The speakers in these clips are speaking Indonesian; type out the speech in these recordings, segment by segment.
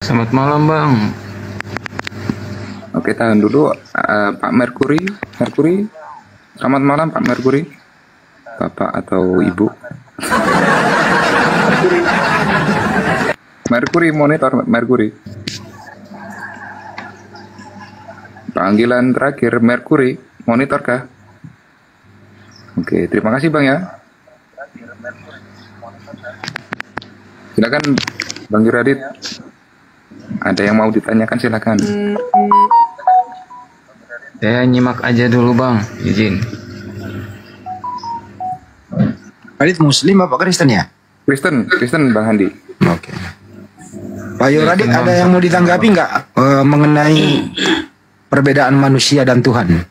Selamat malam Bang. Oke, tahan dulu. Pak Merkuri. Selamat malam Pak Merkuri. Bapak atau Ibu? Merkuri, monitor Merkuri. Panggilan terakhir Merkuri, monitor kah? Oke, terima kasih Bang ya. Silakan Bang Yuradit. Ada yang mau ditanyakan silakan. Saya nyimak aja dulu Bang, izin. Radit Muslim apa Kristen ya? Kristen Bang Handi. Oke. Pak Yuradit, ada yang mau ditanggapi nggak mengenai perbedaan manusia dan Tuhan?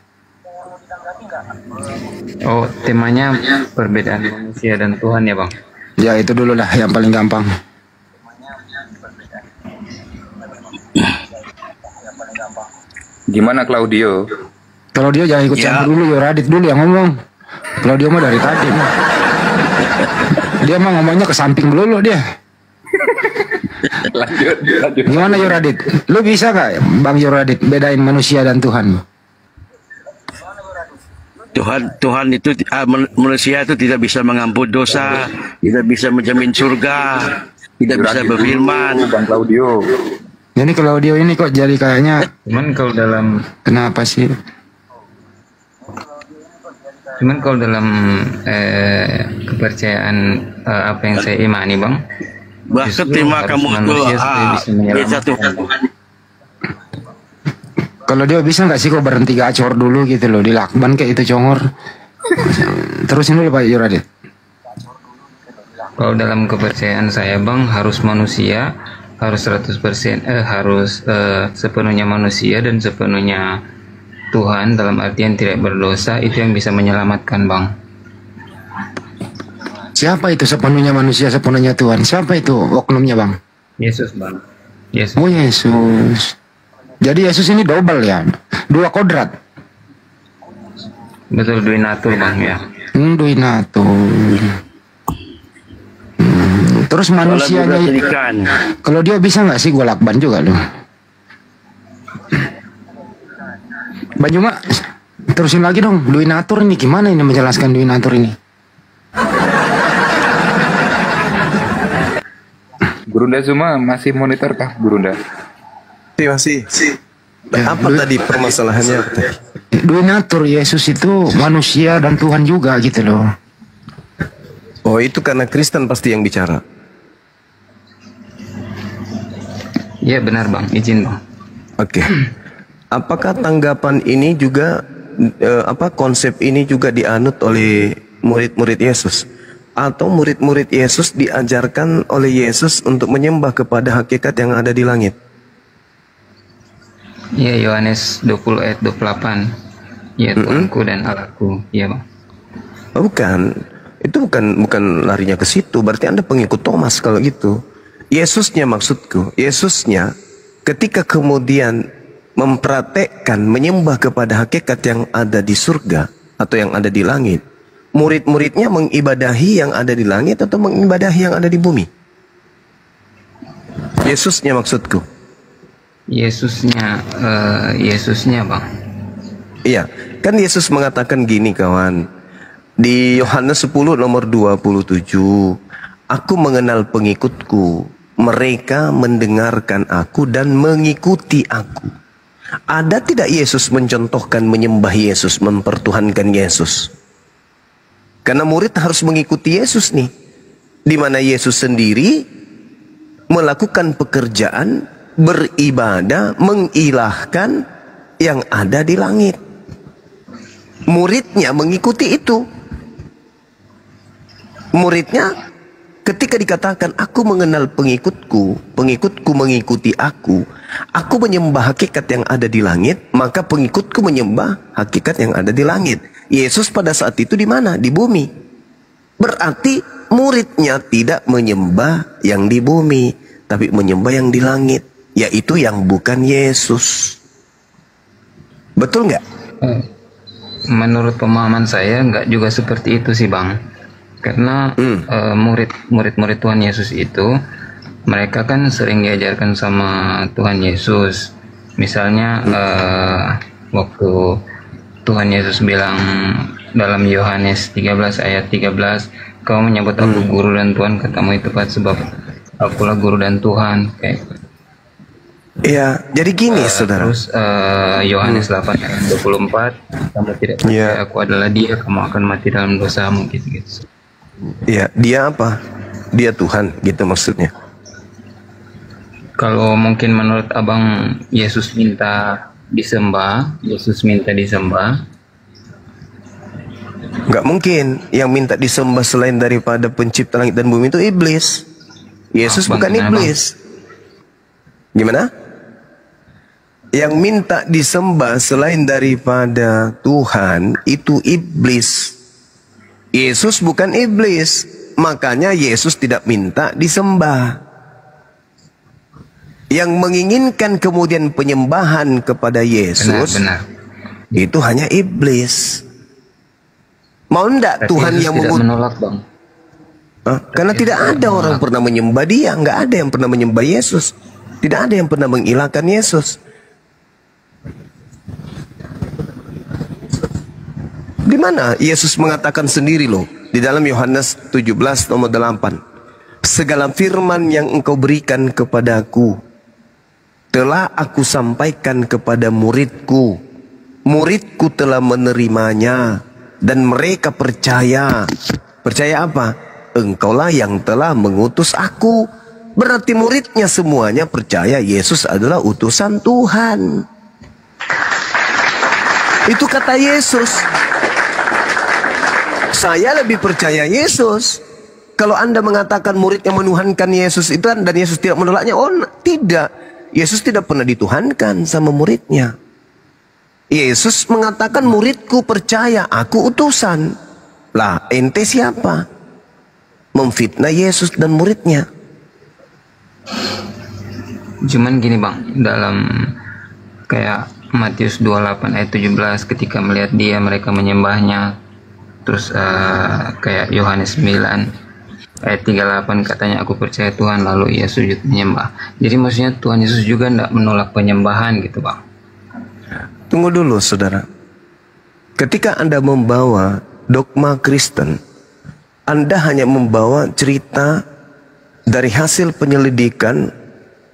Oh, temanya perbedaan manusia dan Tuhan ya Bang? Ya itu dulu lah yang paling gampang. Gimana Claudio? Claudio jangan ikut campur dulu, Yuradit dulu yang ngomong. Claudio mah dari tadi mah. Dia mah ngomongnya ke samping melulu dia. lanjut. Gimana Yuradit? Lu bisa gak Bang Yuradit bedain manusia dan Tuhan? Tuhan itu manusia itu tidak bisa mengampuni dosa, tidak bisa menjamin surga, tidak bisa berfirman. Bang Claudio. Ini Claudio ini kok jadi kayaknya, Cuman kalau dalam kenapa sih? kepercayaan apa yang saya imani Bang, Bahkan justru terima harus kamu itu manusia supaya bisa menyelamatkan. Tuhan. Kalau dia bisa nggak sih kok berhenti gacor dulu gitu loh, di lakban kayak itu congor. Terusin dulu Pak Yuradit. Kalau dalam kepercayaan saya Bang, harus manusia, harus 100%, harus sepenuhnya manusia dan sepenuhnya Tuhan, dalam artian tidak berdosa, itu yang bisa menyelamatkan Bang. Siapa itu sepenuhnya manusia, sepenuhnya Tuhan? Siapa itu oknumnya Bang? Yesus Bang. Yesus. Oh Yesus. Jadi Yesus ini double ya, dua kodrat. Betul, duinatur Bang ya. Duinatur. Terus manusianya itu, kalau dia bisa nggak sih gue lakban juga loh. Banyuma, terusin lagi dong. Duinatur ini gimana ini menjelaskan duinatur ini? Gurunda Zuma masih monitor kah Gurunda? Masih. Apa tadi permasalahannya? Duinatur Yesus itu manusia dan Tuhan juga gitu loh. Oh, itu karena Kristen pasti yang bicara. Iya benar Bang, izin Bang. Oke. Apakah tanggapan ini juga konsep ini juga dianut oleh murid-murid Yesus? Atau murid-murid Yesus diajarkan oleh Yesus untuk menyembah kepada hakikat yang ada di langit? Iya, Yohanes 20 ayat 28. Ya Tuhanku dan Allahku. Iya Bang. Bukan. Itu bukan larinya ke situ. Berarti Anda pengikut Thomas kalau gitu. Yesusnya maksudku. Yesusnya ketika kemudian mempraktekkan menyembah kepada hakikat yang ada di surga atau yang ada di langit, murid-muridnya mengibadahi yang ada di langit atau mengibadahi yang ada di bumi? Yesusnya maksudku. Yesusnya Bang. Iya, kan Yesus mengatakan gini kawan. Di Yohanes 10 nomor 27, aku mengenal pengikutku, mereka mendengarkan aku dan mengikuti aku. Ada tidak Yesus mencontohkan menyembah Yesus, mempertuhankan Yesus? Karena murid harus mengikuti Yesus nih. Di mana Yesus sendiri melakukan pekerjaan, beribadah, mengilahkan yang ada di langit. Muridnya mengikuti itu. Muridnya ketika dikatakan aku mengenal pengikutku, pengikutku mengikuti aku menyembah hakikat yang ada di langit, maka pengikutku menyembah hakikat yang ada di langit. Yesus pada saat itu di mana? Di bumi. Berarti muridnya tidak menyembah yang di bumi, tapi menyembah yang di langit, yaitu yang bukan Yesus. Betul nggak? Menurut pemahaman saya nggak juga seperti itu sih Bang. Karena murid-murid Tuhan Yesus itu mereka kan sering diajarkan sama Tuhan Yesus. Misalnya waktu Tuhan Yesus bilang dalam Yohanes 13 ayat 13, "Kau menyebut aku guru dan Tuhan, katamu itu tepat sebab akulah guru dan Tuhan." Kayak Ya, jadi gini saudara. terus Yohanes 8 ayat 24, "Kamu tidak percaya aku adalah Dia, kamu akan mati dalam dosamu," gitu-gitu. Ya, dia apa? Dia Tuhan, gitu maksudnya. Kalau mungkin menurut abang Yesus minta disembah, Nggak mungkin. Yang minta disembah selain daripada pencipta langit dan bumi itu iblis. Yesus Bang, bukan gimana, iblis. Gimana? Yang minta disembah selain daripada Tuhan itu iblis. Yesus bukan iblis. Makanya Yesus tidak minta disembah. Yang menginginkan kemudian penyembahan kepada Yesus, benar. itu hanya iblis. Mau enggak Berarti Tuhan Yesus yang tidak mengutus? menolak, Bang. Karena tidak ada orang pernah menyembah dia. Nggak ada yang pernah menyembah Yesus. Tidak ada yang pernah mengilahkan Yesus. Di mana Yesus mengatakan sendiri loh, di dalam Yohanes 17 nomor 8. Segala firman yang engkau berikan kepadaku telah aku sampaikan kepada muridku. Muridku telah menerimanya dan mereka percaya. Percaya apa? Engkaulah yang telah mengutus aku. Berarti muridnya semuanya percaya Yesus adalah utusan Tuhan. Itu kata Yesus. Saya lebih percaya Yesus. Kalau Anda mengatakan murid yang menuhankan Yesus itu dan Yesus tidak menolaknya, oh tidak. Yesus tidak pernah dituhankan sama muridnya. Yesus mengatakan muridku percaya, aku utusan. Lah, ente siapa? Memfitnah Yesus dan muridnya. Cuman gini, Bang, dalam kayak Matius 28 ayat 17, ketika melihat dia mereka menyembahnya. Terus kayak Yohanes 9 ayat 38 katanya aku percaya Tuhan, lalu ia sujud menyembah. Jadi maksudnya Tuhan Yesus juga tidak menolak penyembahan gitu, Bang. Tunggu dulu saudara. Ketika Anda membawa dogma Kristen, Anda hanya membawa cerita dari hasil penyelidikan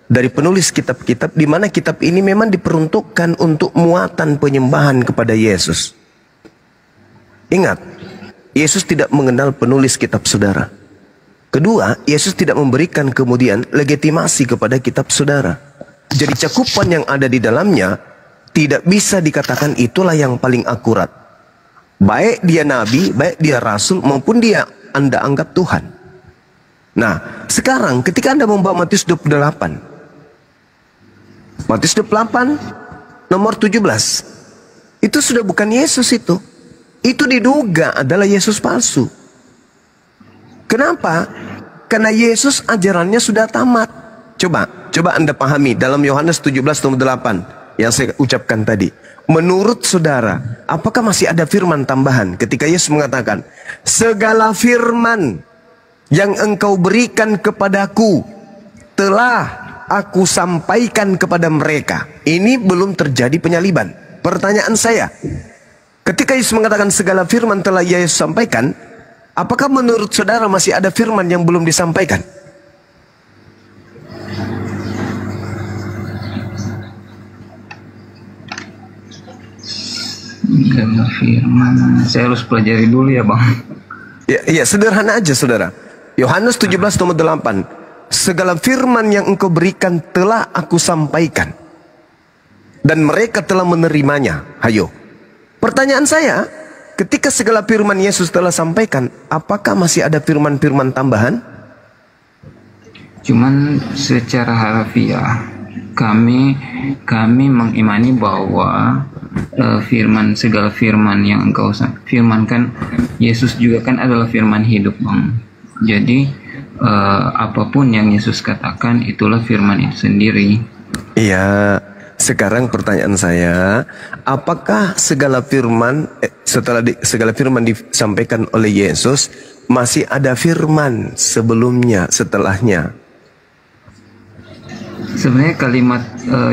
dari penulis kitab-kitab, di mana kitab ini memang diperuntukkan untuk muatan penyembahan kepada Yesus. Ingat, Yesus tidak mengenal penulis kitab saudara. Kedua, Yesus tidak memberikan kemudian legitimasi kepada kitab saudara. Jadi cakupan yang ada di dalamnya tidak bisa dikatakan itulah yang paling akurat. Baik dia nabi, baik dia rasul, maupun dia Anda anggap Tuhan. Nah, sekarang ketika Anda membawa Matius 28. Matius 28 nomor 17. Itu sudah bukan Yesus itu. Itu diduga adalah Yesus palsu. Kenapa? Karena Yesus ajarannya sudah tamat. Coba Anda pahami dalam Yohanes 17 nomor 8 yang saya ucapkan tadi. Menurut saudara, apakah masih ada firman tambahan ketika Yesus mengatakan, segala firman yang engkau berikan kepadaku telah aku sampaikan kepada mereka. Ini belum terjadi penyaliban. Pertanyaan saya, ketika Yesus mengatakan segala firman telah Yesus sampaikan, apakah menurut saudara masih ada firman yang belum disampaikan? Segala firman, saya harus pelajari dulu ya, Bang. Ya, sederhana aja saudara. Yohanes 17 nomor 8. Segala firman yang engkau berikan telah aku sampaikan. Dan mereka telah menerimanya. Hayo. Pertanyaan saya, ketika segala firman Yesus telah sampaikan, apakah masih ada firman-firman tambahan? Cuman secara harfiah kami mengimani bahwa segala firman yang engkau firmankan, Yesus juga kan adalah firman hidup, Bang. Jadi apapun yang Yesus katakan itulah firman itu sendiri. Iya. Sekarang pertanyaan saya, apakah segala firman segala firman disampaikan oleh Yesus masih ada firman sebelumnya, setelahnya? Sebenarnya kalimat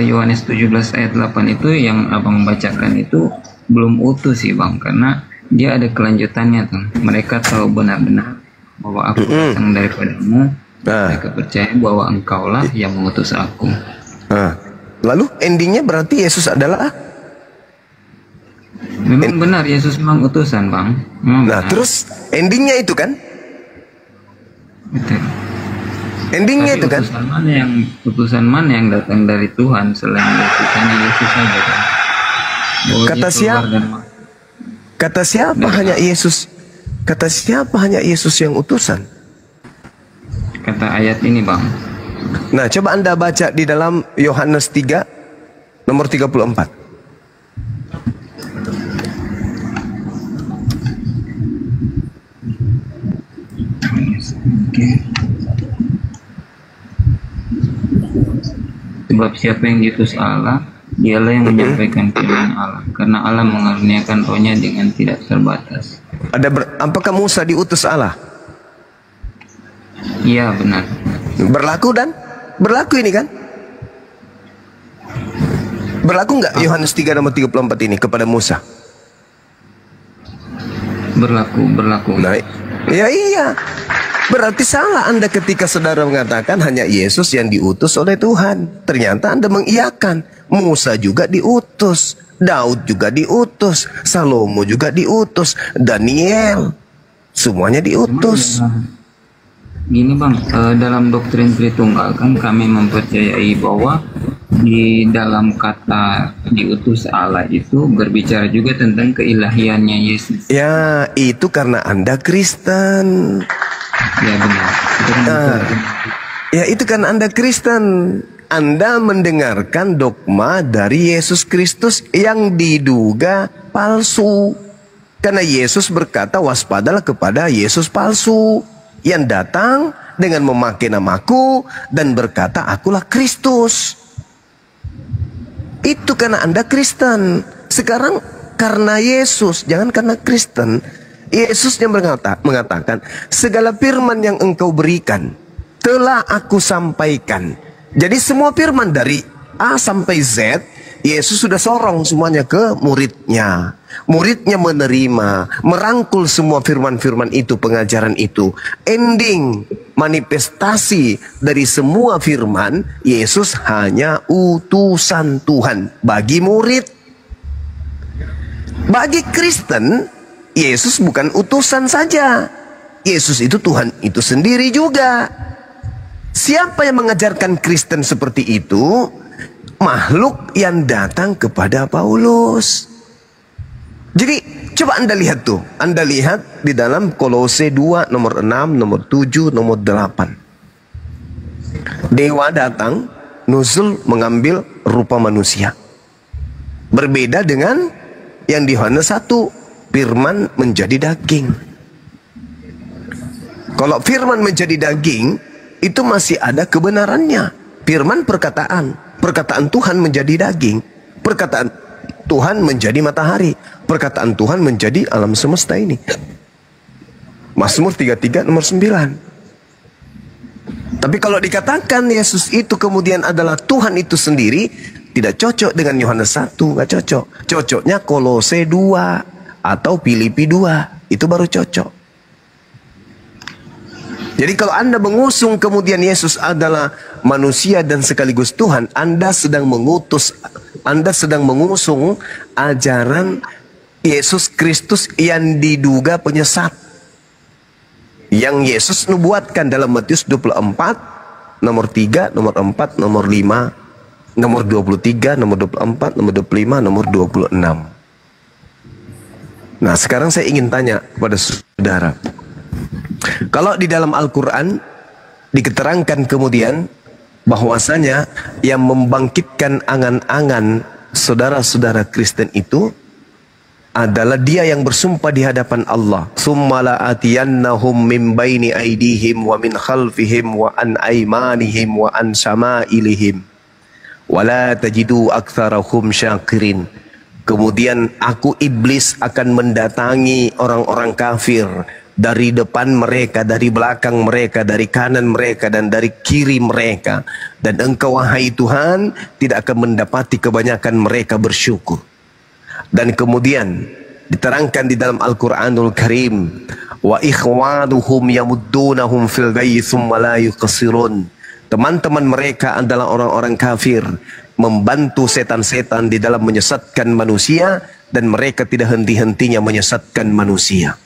Yohanes 17 ayat 8 itu yang abang bacakan itu belum utuh sih bang, karena dia ada kelanjutannya tuh. Mereka tahu benar-benar bahwa aku datang daripadamu. Mereka percaya bahwa engkaulah yang mengutus aku. Lalu endingnya berarti Yesus adalah memang benar Yesus memang utusan bang. Nah terus endingnya itu kan? Betul. Endingnya Tapi itu kan? utusan mana yang datang dari Tuhan selain Yesus? Hanya Yesus saja kan? Kata siapa hanya Yesus? Kata siapa hanya Yesus yang utusan? Kata ayat ini bang. Nah coba Anda baca di dalam Yohanes 3 nomor 34. Sebab siapa yang diutus Allah, dialah yang menyampaikan firman Allah, karena Allah mengaruniakan rohnya dengan tidak terbatas. Apakah Musa diutus Allah? Iya benar. Berlaku ini kan? Berlaku nggak Yohanes 3 nomor 34 ini kepada Musa? Berlaku. Nah, iya. Berarti salah Anda ketika saudara mengatakan hanya Yesus yang diutus oleh Tuhan. Ternyata Anda mengiyakan Musa juga diutus, Daud juga diutus, Salomo juga diutus, Daniel, semuanya diutus. Gini bang, dalam doktrin Tritunggal kan kami mempercayai bahwa di dalam kata diutus Allah itu berbicara juga tentang keilahiannya Yesus. Ya, itu karena Anda Kristen. Ya benar. Itu kan Anda Kristen. Anda mendengarkan dogma dari Yesus Kristus yang diduga palsu. Karena Yesus berkata waspadalah kepada Yesus palsu yang datang dengan memakai namaku dan berkata akulah Kristus. Itu karena Anda Kristen. Sekarang karena Yesus, jangan karena Kristen. Yesus yang mengatakan, segala firman yang engkau berikan telah aku sampaikan. Jadi semua firman dari A sampai Z, Yesus sudah sorong semuanya ke muridnya. Muridnya menerima, merangkul semua firman-firman itu, pengajaran itu. Ending, manifestasi dari semua firman, Yesus hanya utusan Tuhan bagi murid. Bagi Kristen, Yesus bukan utusan saja. Yesus itu Tuhan itu sendiri juga. Siapa yang mengajarkan Kristen seperti itu? Makhluk yang datang kepada Paulus. Jadi coba Anda lihat tuh. Anda lihat di dalam Kolose 2 nomor 6, nomor 7, nomor 8. Dewa datang, nuzul mengambil rupa manusia. Berbeda dengan yang di Yohanes 1, firman menjadi daging. Kalau firman menjadi daging, itu masih ada kebenarannya. Firman perkataan Tuhan menjadi daging. Perkataan Tuhan menjadi matahari. Perkataan Tuhan menjadi alam semesta ini. Mazmur 33 nomor 9. Tapi kalau dikatakan Yesus itu kemudian adalah Tuhan itu sendiri, tidak cocok dengan Yohanes 1, nggak cocok. Cocoknya Kolose 2 atau Filipi 2, itu baru cocok. Jadi kalau Anda mengusung kemudian Yesus adalah manusia dan sekaligus Tuhan, Anda sedang mengusung ajaran Yesus Kristus yang diduga penyesat. Yang Yesus nubuatkan dalam Matius 24, nomor 3, nomor 4, nomor 5, nomor 23, nomor 24, nomor 25, nomor 26. Nah sekarang saya ingin tanya kepada saudara. Kalau di dalam Al-Quran diketerangkan kemudian bahwasanya yang membangkitkan angan-angan saudara-saudara Kristen itu adalah dia yang bersumpah di hadapan Allah. Summala atiyannahum min baini aidihim wa min khalfihim wa an aymanihim wa an syama'ilihim wa la tajidu aktsarahum syakirin. Kemudian aku iblis akan mendatangi orang-orang kafir dari depan mereka, dari belakang mereka, dari kanan mereka, dan dari kiri mereka. Dan engkau wahai Tuhan tidak akan mendapati kebanyakan mereka bersyukur. Dan kemudian diterangkan di dalam Al-Quranul Karim, wa ikhwanuhum yamuddunahum fil ghayyi thumma la yuqsirun. Teman-teman mereka adalah orang-orang kafir, membantu setan-setan di dalam menyesatkan manusia, dan mereka tidak henti-hentinya menyesatkan manusia.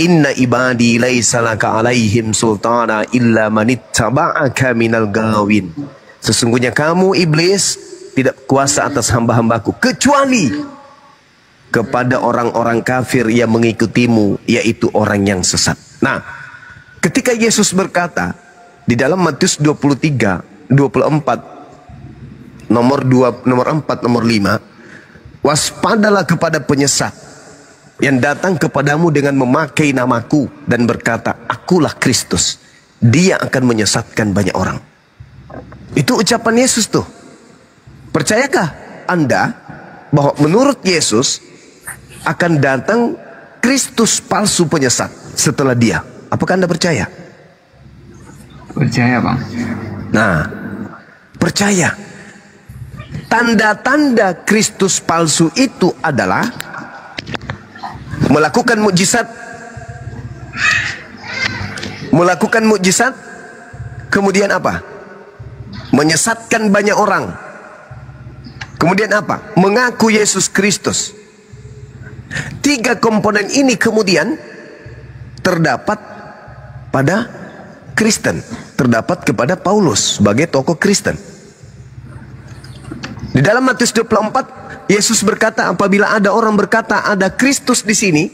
Inna ibadi laisa laka alaihim sultana illa manittaba'aka minal gawin. Sesungguhnya kamu iblis tidak kuasa atas hamba-hambaku kecuali kepada orang-orang kafir yang mengikutimu, yaitu orang yang sesat. Nah, ketika Yesus berkata di dalam Matius 23, 24, nomor 4, nomor 5, waspadalah kepada penyesat yang datang kepadamu dengan memakai namaku dan berkata, akulah Kristus. Dia akan menyesatkan banyak orang. Itu ucapan Yesus tuh. Percayakah Anda bahwa menurut Yesus akan datang Kristus palsu penyesat setelah dia? Apakah Anda percaya? Percaya, Bang. Nah, percaya. Tanda-tanda Kristus palsu itu adalah melakukan mukjizat, kemudian apa? Menyesatkan banyak orang. Kemudian apa? Mengaku Yesus Kristus. 3 komponen ini kemudian terdapat pada Kristen, terdapat kepada Paulus sebagai tokoh Kristen. Di dalam Matius 24, Yesus berkata, apabila ada orang berkata ada Kristus di sini,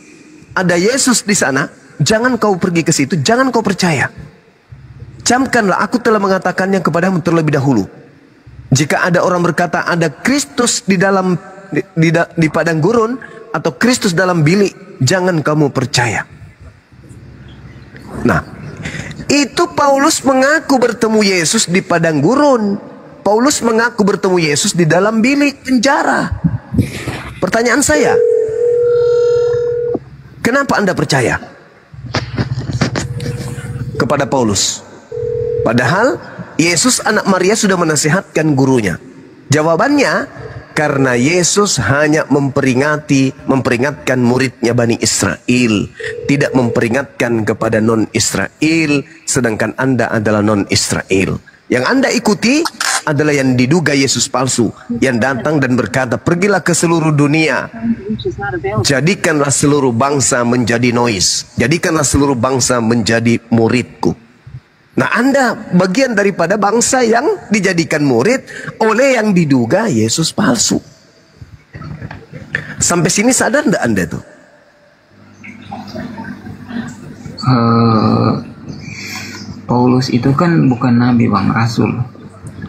ada Yesus di sana, jangan kau pergi ke situ, jangan kau percaya. Camkanlah, aku telah mengatakannya kepadamu terlebih dahulu. Jika ada orang berkata ada Kristus di dalam di padang gurun atau Kristus dalam bilik, jangan kamu percaya. Nah, itu Paulus mengaku bertemu Yesus di padang gurun. Paulus mengaku bertemu Yesus di dalam bilik penjara. Pertanyaan saya, kenapa Anda percaya kepada Paulus? Padahal Yesus anak Maria sudah menasihatkan gurunya. Jawabannya, karena Yesus hanya memperingatkan muridnya Bani Israel, tidak memperingatkan kepada non-Israel, sedangkan Anda adalah non-Israel. Yang Anda ikuti adalah yang diduga Yesus palsu, yang datang dan berkata, pergilah ke seluruh dunia, jadikanlah seluruh bangsa menjadi noise, jadikanlah seluruh bangsa menjadi muridku. Nah, Anda bagian daripada bangsa yang dijadikan murid oleh yang diduga Yesus palsu. Sampai sini sadar enggak Anda tuh? Paulus itu kan bukan nabi, Bang, rasul.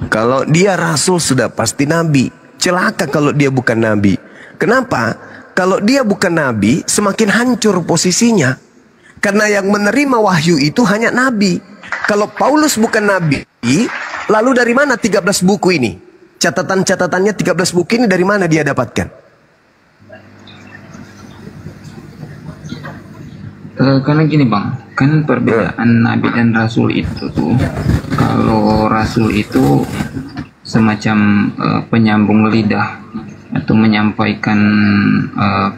Kalau dia rasul sudah pasti nabi. Celaka kalau dia bukan nabi. Kenapa? Kalau dia bukan nabi, semakin hancur posisinya. Karena yang menerima wahyu itu hanya nabi. Kalau Paulus bukan nabi, lalu dari mana 13 buku ini? Catatan-catatannya 13 buku ini dari mana dia dapatkan? Karena gini, Bang, kan perbedaan nabi dan rasul itu tuh, kalau rasul itu semacam penyambung lidah atau menyampaikan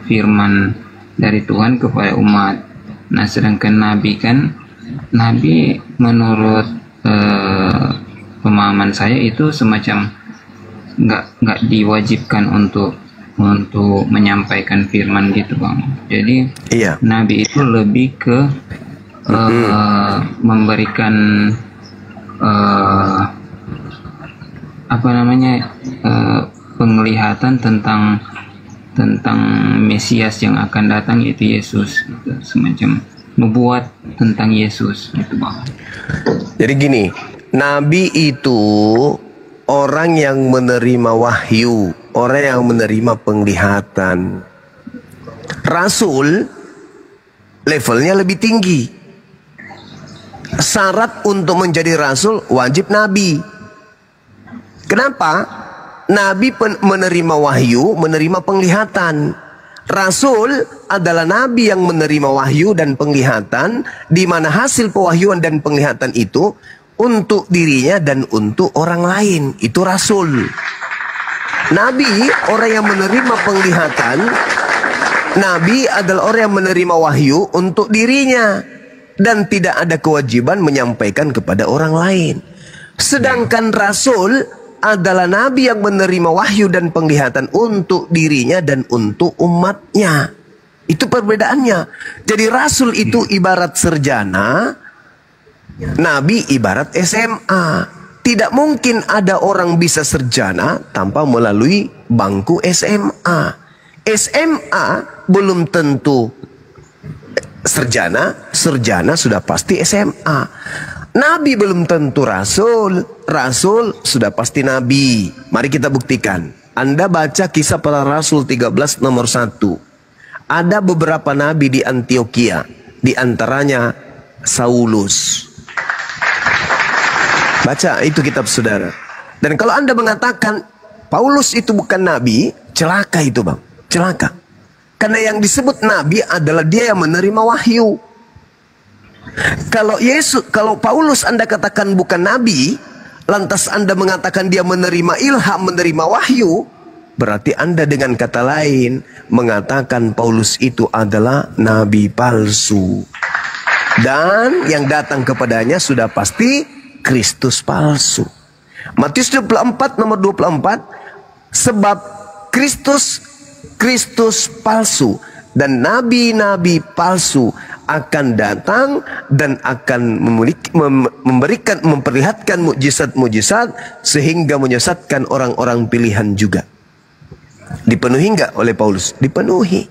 firman dari Tuhan kepada umat. Nah, sedangkan nabi kan, nabi menurut pemahaman saya itu semacam nggak diwajibkan untuk menyampaikan firman gitu, Bang. Jadi iya, nabi itu lebih ke memberikan penglihatan tentang Mesias yang akan datang, yaitu Yesus, gitu. Semacam membuat tentang Yesus gitu, Bang. Jadi gini, nabi itu orang yang menerima wahyu, orang yang menerima penglihatan. Rasul levelnya lebih tinggi. Syarat untuk menjadi rasul wajib nabi. Kenapa? Nabi menerima wahyu, menerima penglihatan. Rasul adalah nabi yang menerima wahyu dan penglihatan, di mana hasil pewahyuan dan penglihatan itu untuk dirinya dan untuk orang lain. Itu rasul. Nabi, orang yang menerima penglihatan. Nabi adalah orang yang menerima wahyu untuk dirinya dan tidak ada kewajiban menyampaikan kepada orang lain. Sedangkan rasul adalah nabi yang menerima wahyu dan penglihatan untuk dirinya dan untuk umatnya. Itu perbedaannya. Jadi rasul itu ibarat sarjana, nabi ibarat SMA. Tidak mungkin ada orang bisa sarjana tanpa melalui bangku SMA. SMA belum tentu sarjana, sarjana sudah pasti SMA. Nabi belum tentu rasul, rasul sudah pasti nabi. Mari kita buktikan. Anda baca Kisah Para Rasul 13 nomor 1. Ada beberapa nabi di Antioquia, di antaranya Saulus. Baca itu kitab saudara. Dan kalau Anda mengatakan Paulus itu bukan nabi, celaka itu bang, celaka. Karena yang disebut nabi adalah dia yang menerima wahyu. Kalau Paulus Anda katakan bukan nabi, lantas Anda mengatakan dia menerima ilham, menerima wahyu, berarti Anda dengan kata lain mengatakan Paulus itu adalah nabi palsu. Dan yang datang kepadanya sudah pasti Kristus palsu. Matius 24 nomor 24, sebab Kristus palsu dan nabi-nabi palsu akan datang dan akan memperlihatkan mukjizat-mukjizat sehingga menyesatkan orang-orang pilihan juga. Dipenuhi enggak oleh Paulus? Dipenuhi.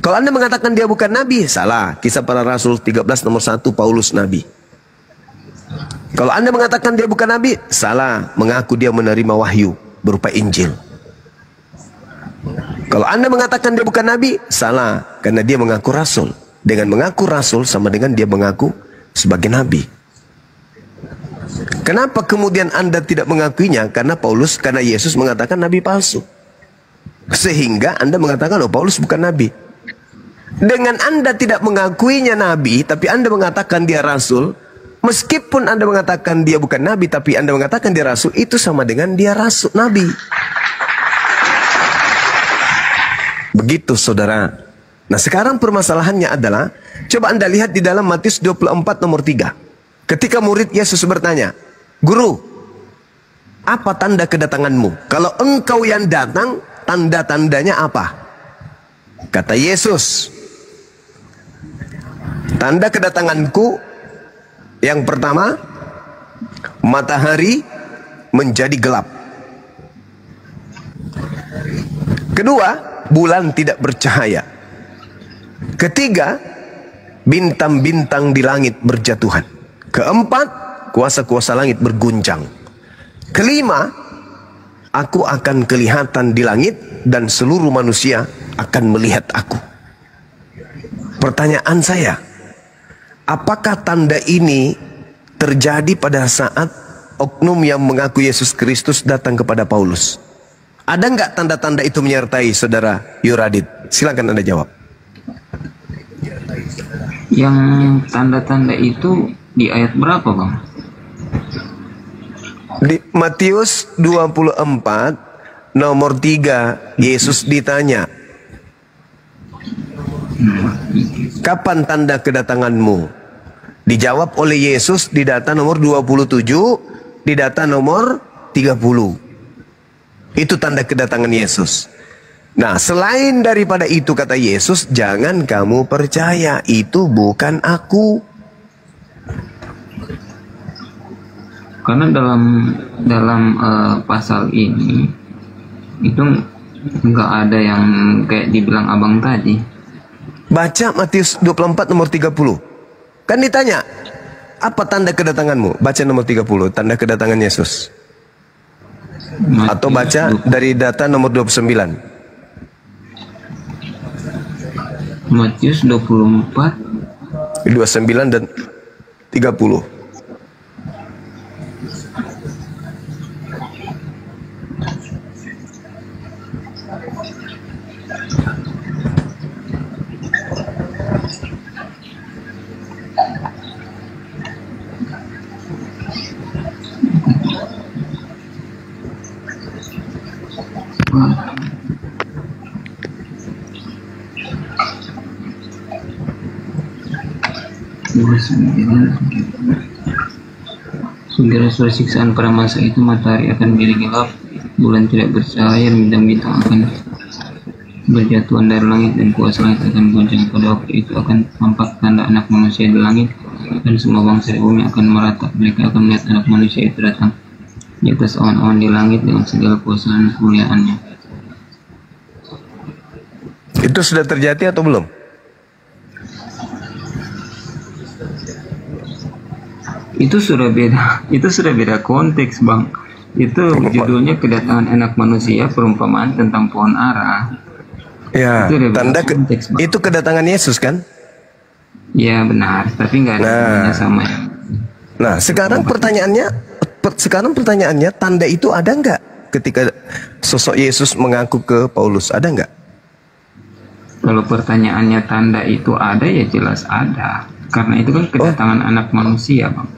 Kalau Anda mengatakan dia bukan nabi, salah. Kisah Para Rasul 13 nomor 1, Paulus nabi. Kalau Anda mengatakan dia bukan nabi, salah. Mengaku dia menerima wahyu berupa Injil. Kalau Anda mengatakan dia bukan nabi, salah. Karena dia mengaku rasul. Dengan mengaku rasul sama dengan dia mengaku sebagai nabi. Kenapa kemudian Anda tidak mengakuinya? Karena Yesus mengatakan nabi palsu. Sehingga Anda mengatakan, oh Paulus bukan nabi. Dengan Anda tidak mengakuinya nabi, tapi Anda mengatakan dia rasul. Meskipun Anda mengatakan dia bukan nabi, tapi Anda mengatakan dia rasul, itu sama dengan dia rasul, nabi. Begitu saudara. Nah sekarang permasalahannya adalah, coba Anda lihat di dalam Matius 24 nomor 3. Ketika murid Yesus bertanya, Guru, apa tanda kedatanganmu? Kalau engkau yang datang, tanda-tandanya apa? Kata Yesus, tanda kedatanganku yang pertama, matahari menjadi gelap. Kedua, bulan tidak bercahaya. Ketiga, bintang-bintang di langit berjatuhan. Keempat, kuasa-kuasa langit berguncang. Kelima, aku akan kelihatan di langit dan seluruh manusia akan melihat aku. Pertanyaan saya, apakah tanda ini terjadi pada saat oknum yang mengaku Yesus Kristus datang kepada Paulus? Ada nggak tanda-tanda itu menyertai saudara Yuradit? Silakan Anda jawab. Yang tanda-tanda itu di ayat berapa bang? Di Matius 24 nomor 3, Yesus ditanya, kapan tanda kedatanganmu? Dijawab oleh Yesus di data nomor 27, di data nomor 30. Itu tanda kedatangan Yesus. Nah, selain daripada itu kata Yesus, jangan kamu percaya, itu bukan aku. Karena dalam pasal ini itu nggak ada yang kayak dibilang abang tadi. Baca Matius 24 nomor 30. Kan ditanya, apa tanda kedatanganmu? Baca nomor 30, tanda kedatangan Yesus. Atau baca dari data nomor 29. Matius 24 29 dan 30. Segera siksaan pada masa itu matahari akan menjadi gelap, bulan tidak bercahaya, bintang-bintang akan berjatuhan dari langit, dan kuasa langit akan goncang. Pada waktu itu akan tampak tanda anak manusia di langit, dan semua bangsa di bumi akan meratap. Mereka akan melihat anak manusia itu datang di atas awan-awan di langit dengan segala kuasa dan kemuliaannya. Itu sudah terjadi atau belum? Itu sudah beda konteks, Bang. Itu judulnya kedatangan anak manusia, perumpamaan tentang pohon ara. Ya, Itu tanda konteks, Bang. itu kedatangan Yesus kan? Ya benar, tapi nggak ada hubungannya sama. Nah, sekarang pertanyaannya, tanda itu ada nggak ketika sosok Yesus mengaku ke Paulus? Ada nggak? Kalau pertanyaannya tanda itu ada, ya jelas ada. Karena itu kan kedatangan anak manusia, Bang.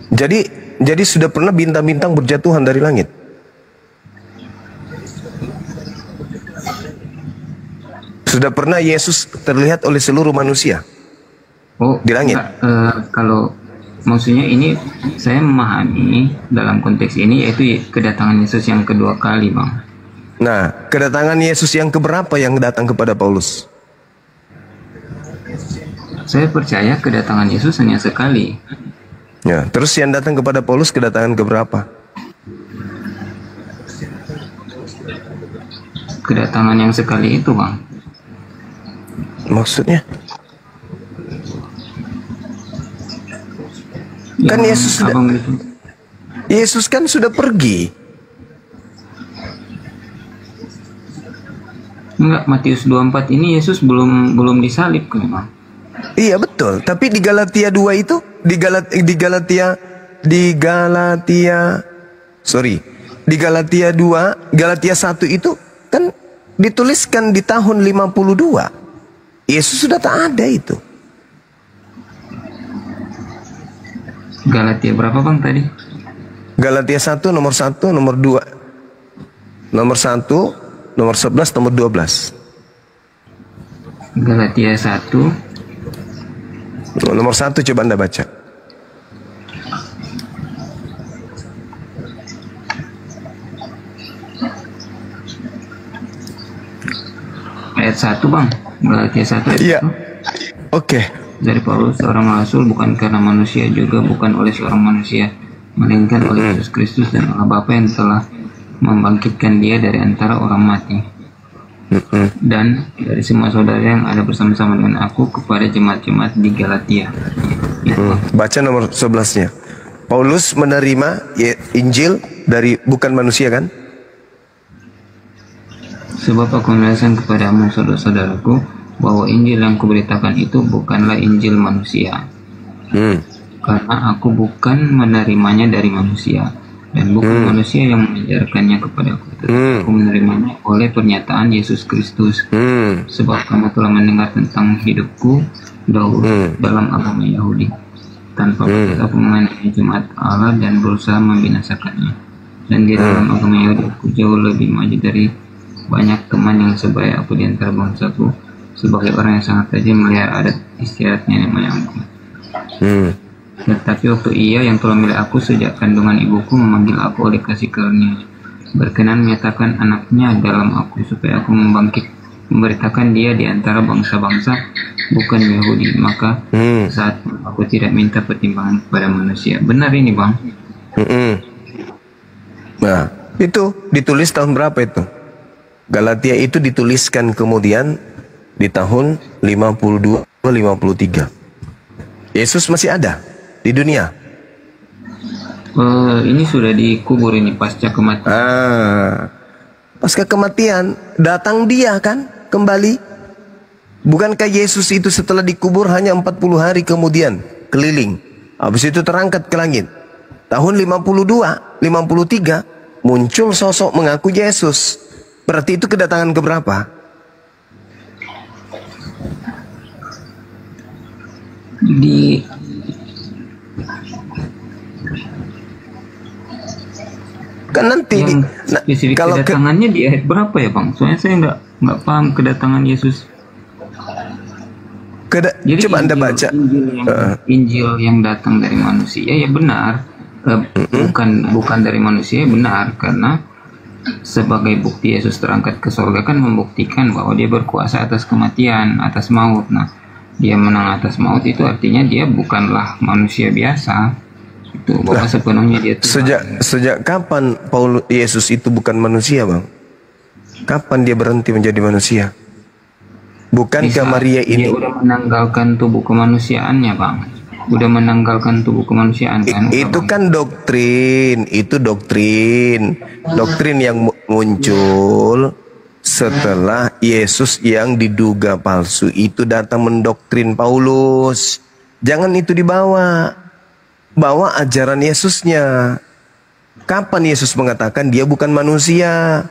Jadi sudah pernah bintang-bintang berjatuhan dari langit? Sudah pernah Yesus terlihat oleh seluruh manusia di langit? Kalau maksudnya ini, saya memahami dalam konteks ini yaitu kedatangan Yesus yang kedua kali, Bang. Nah, kedatangan Yesus yang keberapa yang datang kepada Paulus? Saya percaya kedatangan Yesus hanya sekali. Ya, terus yang datang kepada Paulus kedatangan keberapa? Kedatangan yang sekali itu, Bang. Maksudnya? Kan Yesus kan sudah pergi. Enggak, Matius 24 ini Yesus belum disalib kan, Bang? Iya betul, tapi di Galatia 2 itu di Galatia 1 itu kan dituliskan di tahun 52. Yesus sudah tak ada itu. Galatia berapa, Bang, tadi? Galatia 1 nomor 1, nomor 2. Nomor 1, nomor 11, nomor 12. Galatia 1 nomor 1 coba Anda baca. ayat 1, Bang. Galatia 1 ayat Iya. 1. Oke. Dari Paulus, seorang rasul, bukan karena manusia, juga bukan oleh seorang manusia, melainkan oleh Yesus Kristus dan Allah Bapa yang telah membangkitkan dia dari antara orang mati. Dan dari semua saudara yang ada bersama-sama dengan aku kepada jemaat-jemaat di Galatia. Baca nomor 11-nya. Paulus menerima Injil dari bukan manusia kan? Sebab aku menjelaskan kepadamu, saudara-saudaraku, bahwa Injil yang kuberitakan itu bukanlah Injil manusia. Karena aku bukan menerimanya dari manusia, dan bukan manusia yang mengajarkannya kepadaku, tetapi aku menerimanya oleh pernyataan Yesus Kristus. Sebab kamu telah mendengar tentang hidupku dahulu dalam agama Yahudi, tanpa putus aku mengenai jemaat Allah dan berusaha membinasakannya. Dan di dalam agama Yahudi aku jauh lebih maju dari banyak teman yang sebaya aku di antara bangsaku, sebagai orang yang sangat rajin melihara adat istiadat nenek moyangku. Tetapi waktu ia yang telah memilih aku sejak kandungan ibuku memanggil aku oleh kasih karunia, berkenan menyatakan anaknya dalam aku, supaya aku memberitakan dia di antara bangsa-bangsa bukan Yahudi, maka saat aku tidak minta pertimbangan kepada manusia. Benar ini, Bang? Nah, itu ditulis tahun berapa itu? Galatia itu dituliskan kemudian di tahun 52-53. Yesus masih ada di dunia. Ini sudah dikubur ini pasca kematian. Pasca kematian datang dia kan kembali. Bukankah Yesus itu setelah dikubur hanya 40 hari kemudian keliling, habis itu terangkat ke langit. Tahun 52, 53 muncul sosok mengaku Yesus. Berarti itu kedatangan keberapa? Kan nanti Yang spesifik kalau kedatangannya di ayat berapa ya bang? Soalnya saya nggak paham kedatangan Yesus. Jadi coba Anda baca Injil yang datang dari manusia ya benar, bukan dari manusia ya benar, karena sebagai bukti Yesus terangkat ke surga kan membuktikan bahwa dia berkuasa atas kematian, atas maut. Nah, dia menang atas maut itu artinya dia bukanlah manusia biasa. Itu bahwa sepenuhnya dia Tuhan. Sejak kapan Yesus itu bukan manusia, Bang? Kapan dia berhenti menjadi manusia? Bukankah Maria ini dia udah menanggalkan tubuh kemanusiaannya, Bang? Udah menanggalkan tubuh kemanusiaan kan? Itu kan doktrin, doktrin yang muncul setelah Yesus yang diduga palsu itu datang mendoktrin Paulus. Jangan itu dibawa. Bawa ajaran Yesusnya. Kapan Yesus mengatakan dia bukan manusia?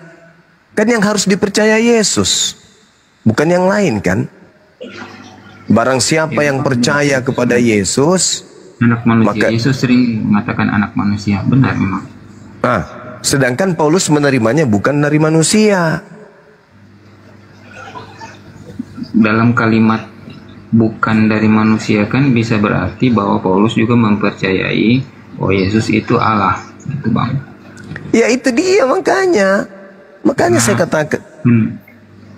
Kan yang harus dipercaya Yesus, bukan yang lain kan? Barang siapa yang percaya kepada Yesus, anak manusia. Yesus sering mengatakan anak manusia. Benar memang. Nah, sedangkan Paulus menerimanya bukan dari manusia. Dalam kalimat bukan dari manusia kan bisa berarti bahwa Paulus juga mempercayai bahwa Yesus itu Allah, gitu bang. Ya itu dia makanya saya katakan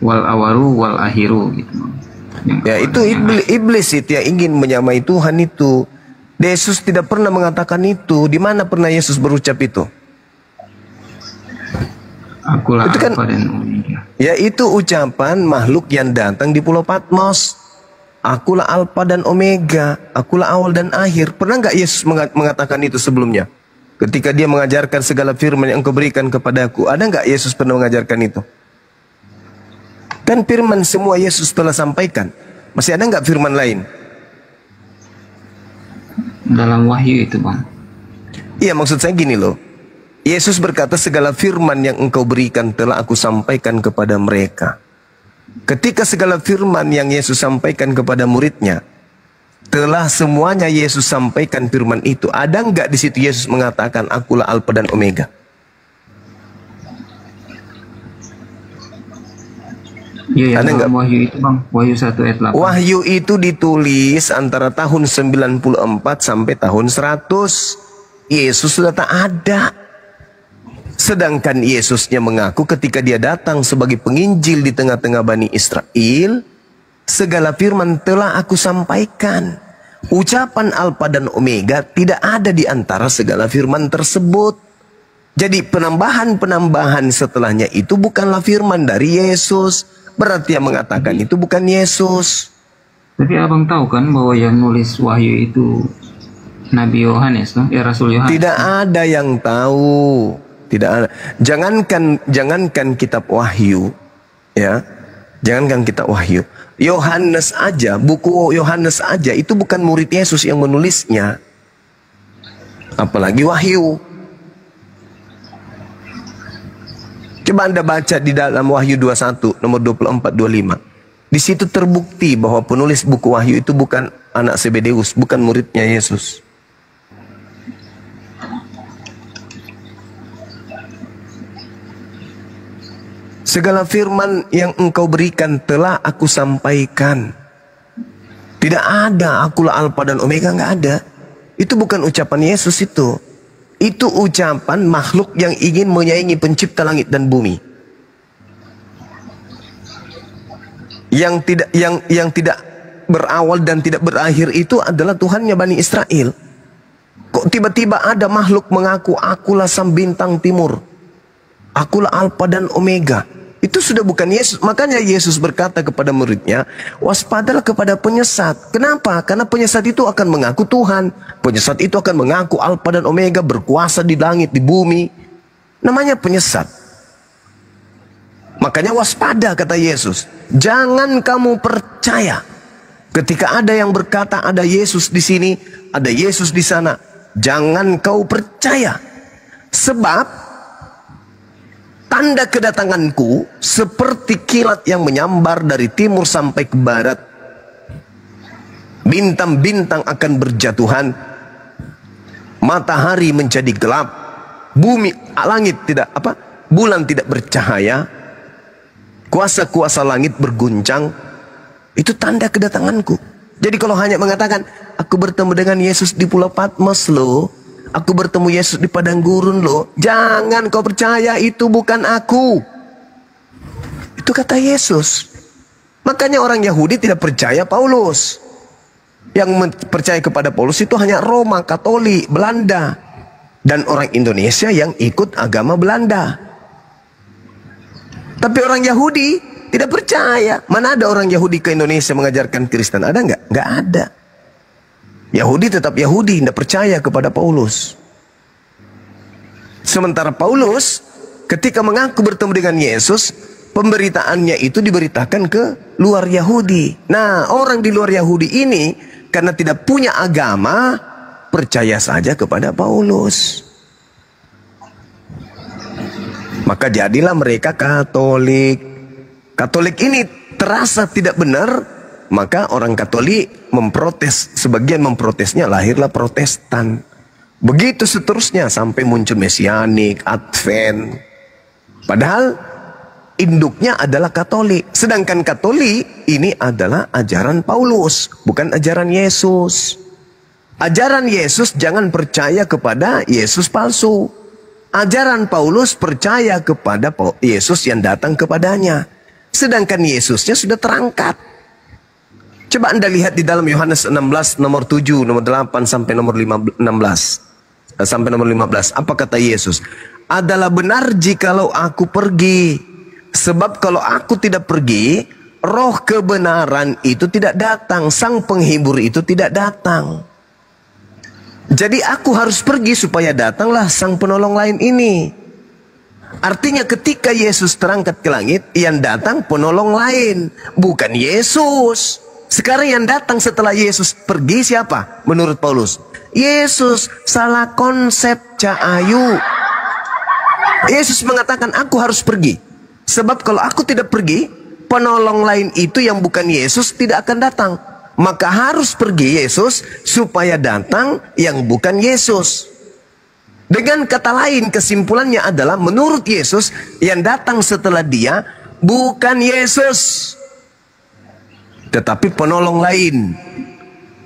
wal awaru wal akhiru gitu bang. Ya itu iblis itu yang ingin menyamai Tuhan itu. Yesus tidak pernah mengatakan itu. Di mana pernah Yesus berucap itu? Akulah itu kan, Alfa dan Omega. Ya itu ucapan makhluk yang datang di Pulau Patmos. Akulah Alfa dan Omega, akulah awal dan akhir. Pernah nggak Yesus mengatakan itu sebelumnya? Ketika dia mengajarkan segala firman yang engkau berikan kepadaku, ada nggak Yesus pernah mengajarkan itu? Kan firman semua Yesus telah sampaikan. Masih ada nggak firman lain? Dalam wahyu itu bang. Iya maksud saya gini loh. Yesus berkata segala firman yang engkau berikan telah aku sampaikan kepada mereka. Ketika segala firman yang Yesus sampaikan kepada muridnya, telah semuanya Yesus sampaikan firman itu. Ada nggak di situ Yesus mengatakan akulah Alfa dan Omega? Iya, ada nggak wahyu itu bang? Wahyu 1 ayat 8. Wahyu itu ditulis antara tahun 94 sampai tahun 100. Yesus sudah tak ada. Sedangkan Yesusnya mengaku ketika dia datang sebagai penginjil di tengah-tengah Bani Israel, segala firman telah aku sampaikan. Ucapan Alfa dan Omega tidak ada di antara segala firman tersebut. Jadi penambahan-penambahan setelahnya itu bukanlah firman dari Yesus. Berarti yang mengatakan itu bukan Yesus. Tapi abang tahu kan bahwa yang nulis wahyu itu Nabi Yohanes, Rasul Yohanes. Tidak ada yang tahu. Tidak ada. Jangankan kitab wahyu, ya. Jangankan kitab wahyu. Yohanes aja, buku Yohanes aja itu bukan murid Yesus yang menulisnya. Apalagi wahyu. Coba Anda baca di dalam Wahyu 21 nomor 24-25. Di situ terbukti bahwa penulis buku wahyu itu bukan anak Zebedeus, bukan muridnya Yesus. Segala firman yang engkau berikan telah aku sampaikan. Tidak ada akulah Alfa dan Omega, nggak ada. Itu bukan ucapan Yesus itu. Itu ucapan makhluk yang ingin menyaingi pencipta langit dan bumi. Yang tidak berawal dan tidak berakhir itu adalah Tuhannya Bani Israel. Kok tiba-tiba ada makhluk mengaku akulah sang bintang timur, akulah Alfa dan Omega. Itu sudah bukan Yesus. Makanya Yesus berkata kepada muridnya, waspadalah kepada penyesat. Kenapa? Karena penyesat itu akan mengaku Tuhan. Penyesat itu akan mengaku Alfa dan Omega, berkuasa di langit, di bumi. Namanya penyesat. Makanya waspada kata Yesus. Jangan kamu percaya. Ketika ada yang berkata ada Yesus di sini, ada Yesus di sana. Jangan kau percaya. Sebab tanda kedatanganku seperti kilat yang menyambar dari timur sampai ke barat. Bintang-bintang akan berjatuhan. Matahari menjadi gelap. bumi, langit tidak apa, bulan tidak bercahaya, kuasa-kuasa langit berguncang, itu tanda kedatanganku. Jadi kalau hanya mengatakan, aku bertemu dengan Yesus di Pulau Patmos loh, aku bertemu Yesus di padang gurun loh, jangan kau percaya, itu bukan aku. Itu kata Yesus. Makanya orang Yahudi tidak percaya Paulus. Yang percaya kepada Paulus itu hanya Roma, Katolik, Belanda, dan orang Indonesia yang ikut agama Belanda. Tapi orang Yahudi tidak percaya. Mana ada orang Yahudi ke Indonesia mengajarkan Kristen? Ada nggak? Nggak ada. Yahudi tetap Yahudi, tidak percaya kepada Paulus. Sementara Paulus ketika mengaku bertemu dengan Yesus, pemberitaannya itu diberitakan ke luar Yahudi. Nah, orang di luar Yahudi ini karena tidak punya agama, percaya saja kepada Paulus. Maka jadilah mereka Katolik. Katolik ini terasa tidak benar, maka orang Katolik memprotes. Sebagian memprotesnya, lahirlah Protestan. Begitu seterusnya sampai muncul Mesianik, Advent. Padahal induknya adalah Katolik. Sedangkan Katolik ini adalah ajaran Paulus, bukan ajaran Yesus. Ajaran Yesus jangan percaya kepada Yesus palsu. Ajaran Paulus percaya kepada Yesus yang datang kepadanya. Sedangkan Yesusnya sudah terangkat. Coba Anda lihat di dalam Yohanes 16 nomor 7, nomor 8 sampai nomor 16. Sampai nomor 15. Apa kata Yesus? Adalah benar jikalau aku pergi. Sebab kalau aku tidak pergi, roh kebenaran itu tidak datang. Sang penghibur itu tidak datang. Jadi aku harus pergi supaya datanglah sang penolong lain ini. Artinya ketika Yesus terangkat ke langit, yang datang penolong lain, bukan Yesus. Sekarang yang datang setelah Yesus pergi siapa? Menurut Paulus, Yesus. Salah konsep Cahayu. Yesus mengatakan aku harus pergi. Sebab kalau aku tidak pergi, penolong lain itu yang bukan Yesus tidak akan datang. Maka harus pergi Yesus supaya datang yang bukan Yesus. Dengan kata lain, kesimpulannya adalah menurut Yesus, yang datang setelah dia bukan Yesus, tetapi penolong lain.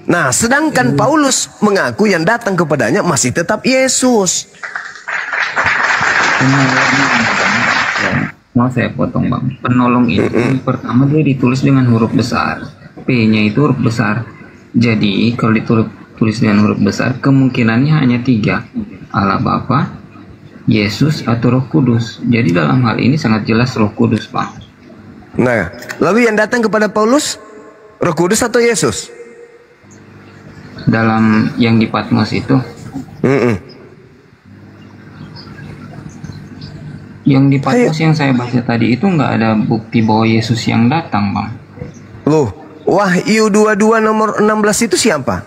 Nah, sedangkan Paulus mengaku yang datang kepadanya masih tetap Yesus. Mau saya potong bang, penolong itu pertama dia ditulis dengan huruf besar, P-nya itu huruf besar. Jadi kalau ditulis dengan huruf besar, kemungkinannya hanya 3, Allah Bapa, Yesus atau Roh Kudus. Jadi dalam hal ini sangat jelas Roh Kudus bang. Nah, lalu yang datang kepada Paulus, Roh Kudus atau Yesus? Dalam yang di Patmos itu, yang di Patmos yang saya baca tadi itu nggak ada bukti bahwa Yesus yang datang bang. Loh, Wahyu 22 nomor 16 itu siapa?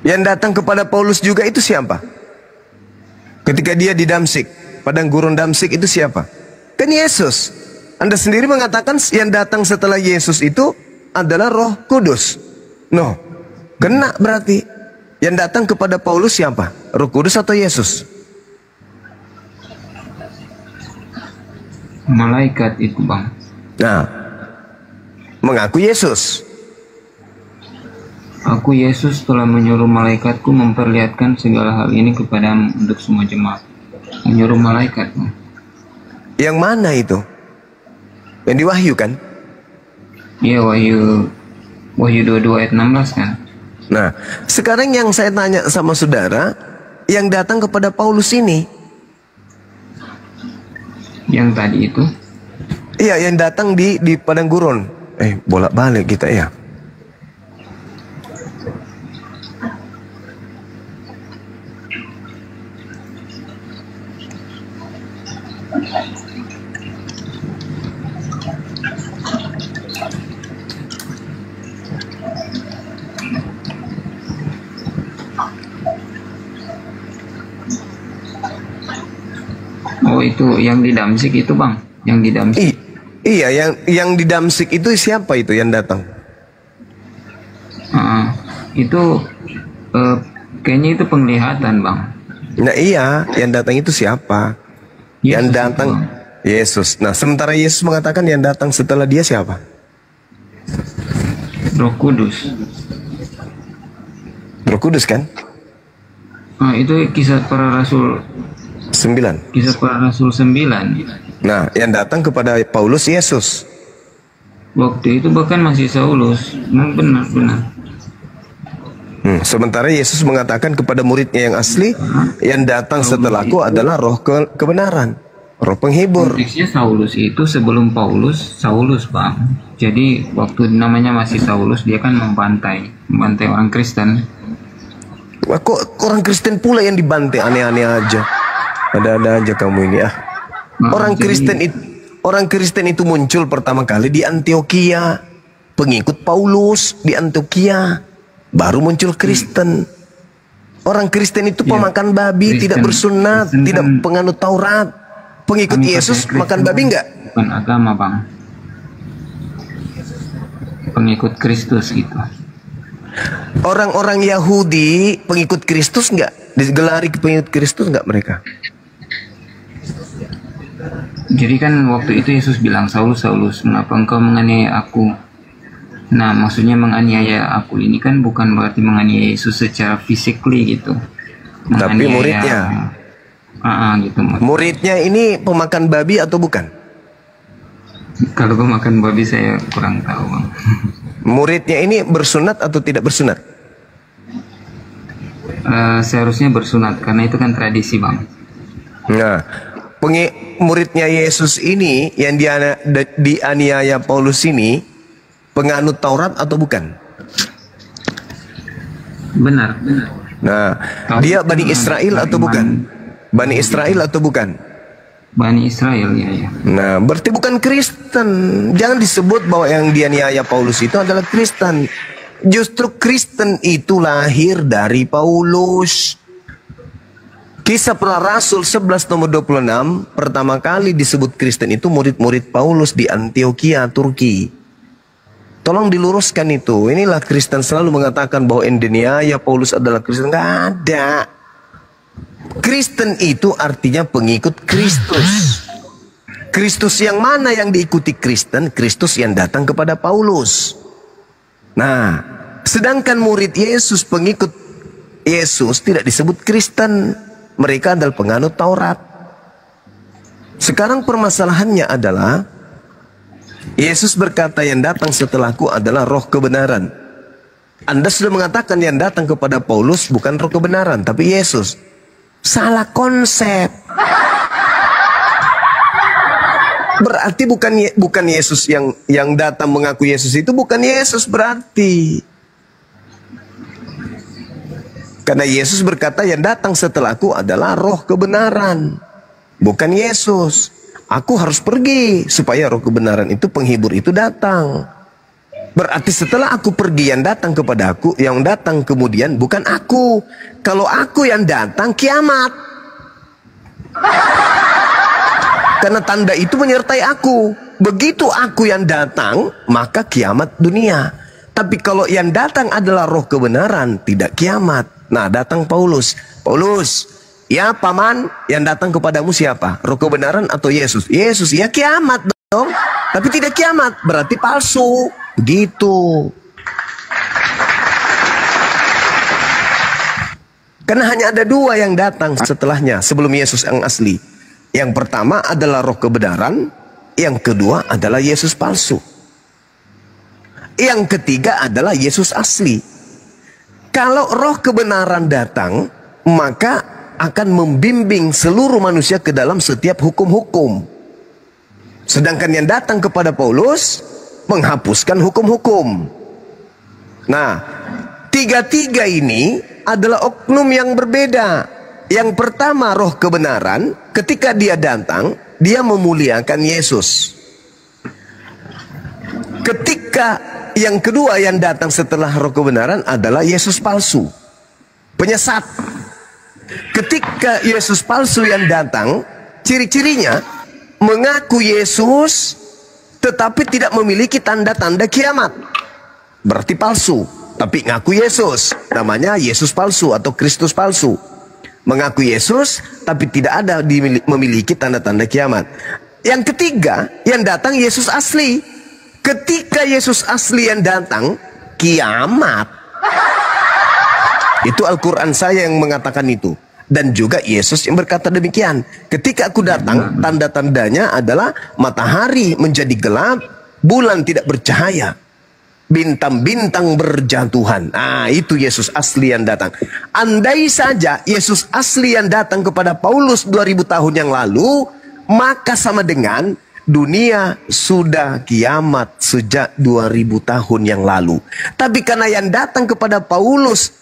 Yang datang kepada Paulus juga itu siapa? Ketika dia di Damsik, padang gurun Damsik itu siapa? Kan Yesus. Anda sendiri mengatakan yang datang setelah Yesus itu adalah Roh Kudus. No, kena berarti. Yang datang kepada Paulus siapa? Roh Kudus atau Yesus? Malaikat itu bang. Nah, mengaku Yesus. Aku Yesus telah menyuruh malaikatku memperlihatkan segala hal ini kepadamu untuk semua jemaat. Menyuruh malaikat bang. Yang mana itu? Yang di Wahyu kan? Iya, Wahyu 22 ayat 16 kan. Nah, sekarang yang saya tanya sama saudara, yang datang kepada Paulus ini, yang tadi itu? Iya, yang datang di padang gurun. Bolak-balik kita ya. Oh, itu yang di Damsik itu bang, yang di Damsik. Iya, yang di Damsik itu siapa itu yang datang? Itu Kayaknya itu penglihatan, Bang. Nah iya, yang datang itu siapa? Yang Yesus datang itu, Bang. Yesus. Nah sementara Yesus mengatakan yang datang setelah dia siapa? Roh Kudus. Roh Kudus kan? Nah, itu kisah para rasul 9. Kisah para rasul 9. Nah yang datang kepada Paulus Yesus. Waktu itu bahkan masih Saulus. Benar. Sementara Yesus mengatakan kepada muridnya yang asli, yang datang setelahku adalah roh kebenaran, roh penghibur. Konteksnya Saulus itu sebelum Paulus, Saulus, Bang. Jadi waktu namanya masih Saulus, dia kan membantai orang Kristen. Wah, kok orang Kristen pula yang dibantai, aneh-aneh aja. Ada-ada aja kamu ini ah. Nah, Orang Kristen itu muncul pertama kali di Antioquia. Pengikut Paulus di Antioquia. Baru muncul Kristen. Orang Kristen itu pemakan babi, Kristen, tidak bersunat, Kristen tidak kan penganut Taurat. Pengikut kami Yesus percaya makan Kristen babi enggak? Bukan agama, Bang. Pengikut Kristus gitu. Orang-orang Yahudi pengikut Kristus enggak? Digelari pengikut Kristus enggak mereka? Jadi kan waktu itu Yesus bilang, Saulus, Saulus, mengapa engkau menganiaya aku? Nah, maksudnya menganiaya aku ini kan bukan berarti menganiaya Yesus secara physically gitu. Tapi muridnya. Gitu. Muridnya ini pemakan babi atau bukan? Kalau pemakan babi saya kurang tahu, Bang. Muridnya ini bersunat atau tidak bersunat? Seharusnya bersunat karena itu kan tradisi, Bang. Nah, muridnya Yesus ini yang dianiaya Paulus ini penganut Taurat atau bukan? Benar. Nah, dia Bani Israel atau bukan? Bani Israel atau bukan? Bani Israel, ya. Nah, berarti bukan Kristen. Jangan disebut bahwa yang dianiaya Paulus itu adalah Kristen. Justru Kristen itu lahir dari Paulus. Kisah Para Rasul 11 nomor 26, pertama kali disebut Kristen itu murid-murid Paulus di Antioquia, Turki. Tolong diluruskan itu. Inilah Kristen selalu mengatakan bahwa ya Paulus adalah Kristen. Nggak ada. Kristen itu artinya pengikut Kristus. Kristus yang mana yang diikuti Kristen? Kristus yang datang kepada Paulus. Nah, sedangkan murid Yesus, pengikut Yesus tidak disebut Kristen. Mereka adalah penganut Taurat. Sekarang permasalahannya adalah Yesus berkata yang datang setelahku adalah roh kebenaran. Anda sudah mengatakan yang datang kepada Paulus bukan roh kebenaran, tapi Yesus. Salah konsep. Berarti bukan Yesus yang datang mengaku Yesus itu bukan Yesus berarti. Karena Yesus berkata yang datang setelahku adalah roh kebenaran, bukan Yesus. Aku harus pergi supaya roh kebenaran itu, penghibur itu datang. Berarti setelah aku pergi yang datang kepada aku, yang datang kemudian bukan aku. Kalau aku yang datang, kiamat. Karena tanda itu menyertai aku. Begitu aku yang datang, maka kiamat dunia. Tapi kalau yang datang adalah roh kebenaran, tidak kiamat. Nah, datang Paulus. Paulus, ya paman, yang datang kepadamu siapa? Roh kebenaran atau Yesus? Yesus, ya kiamat dong. Tapi tidak kiamat, berarti palsu. Gitu. Karena hanya ada dua yang datang setelahnya, sebelum Yesus yang asli. Yang pertama adalah roh kebenaran, yang kedua adalah Yesus palsu. Yang ketiga adalah Yesus asli. Kalau roh kebenaran datang, maka akan membimbing seluruh manusia ke dalam setiap hukum-hukum. Sedangkan yang datang kepada Paulus menghapuskan hukum-hukum. Nah, tiga-tiga ini adalah oknum yang berbeda. Yang pertama roh kebenaran, ketika dia datang, dia memuliakan Yesus. Ketika yang kedua yang datang setelah roh kebenaran adalah Yesus palsu, penyesat. Ketika Yesus palsu yang datang, ciri-cirinya mengaku Yesus tetapi tidak memiliki tanda-tanda kiamat, berarti palsu. tapi ngaku Yesus. Namanya Yesus palsu atau Kristus palsu. Mengaku Yesus, tapi tidak ada memiliki tanda-tanda kiamat. Yang ketiga, yang datang Yesus asli. Ketika Yesus asli yang datang, kiamat. Itu Al-Quran saya yang mengatakan itu. Dan juga Yesus yang berkata demikian. Ketika aku datang, tanda-tandanya adalah matahari menjadi gelap, bulan tidak bercahaya, bintang-bintang berjatuhan. Itu Yesus asli yang datang. Andai saja Yesus asli yang datang kepada Paulus 2000 tahun yang lalu, maka sama dengan dunia sudah kiamat sejak 2000 tahun yang lalu. Tapi karena yang datang kepada Paulus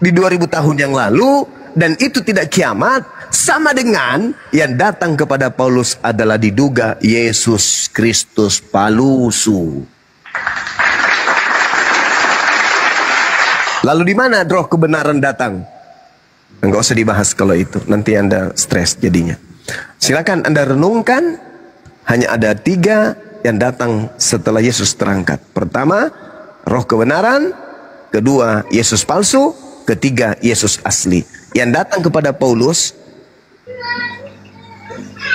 di 2000 tahun yang lalu, dan itu tidak kiamat, sama dengan yang datang kepada Paulus adalah diduga Yesus Kristus palsu. Lalu di mana roh kebenaran datang? Enggak usah dibahas kalau itu, nanti Anda stres jadinya. Silakan Anda renungkan, hanya ada 3 yang datang setelah Yesus terangkat. Pertama, roh kebenaran. Kedua, Yesus palsu. Ketiga, Yesus asli. Yang datang kepada Paulus,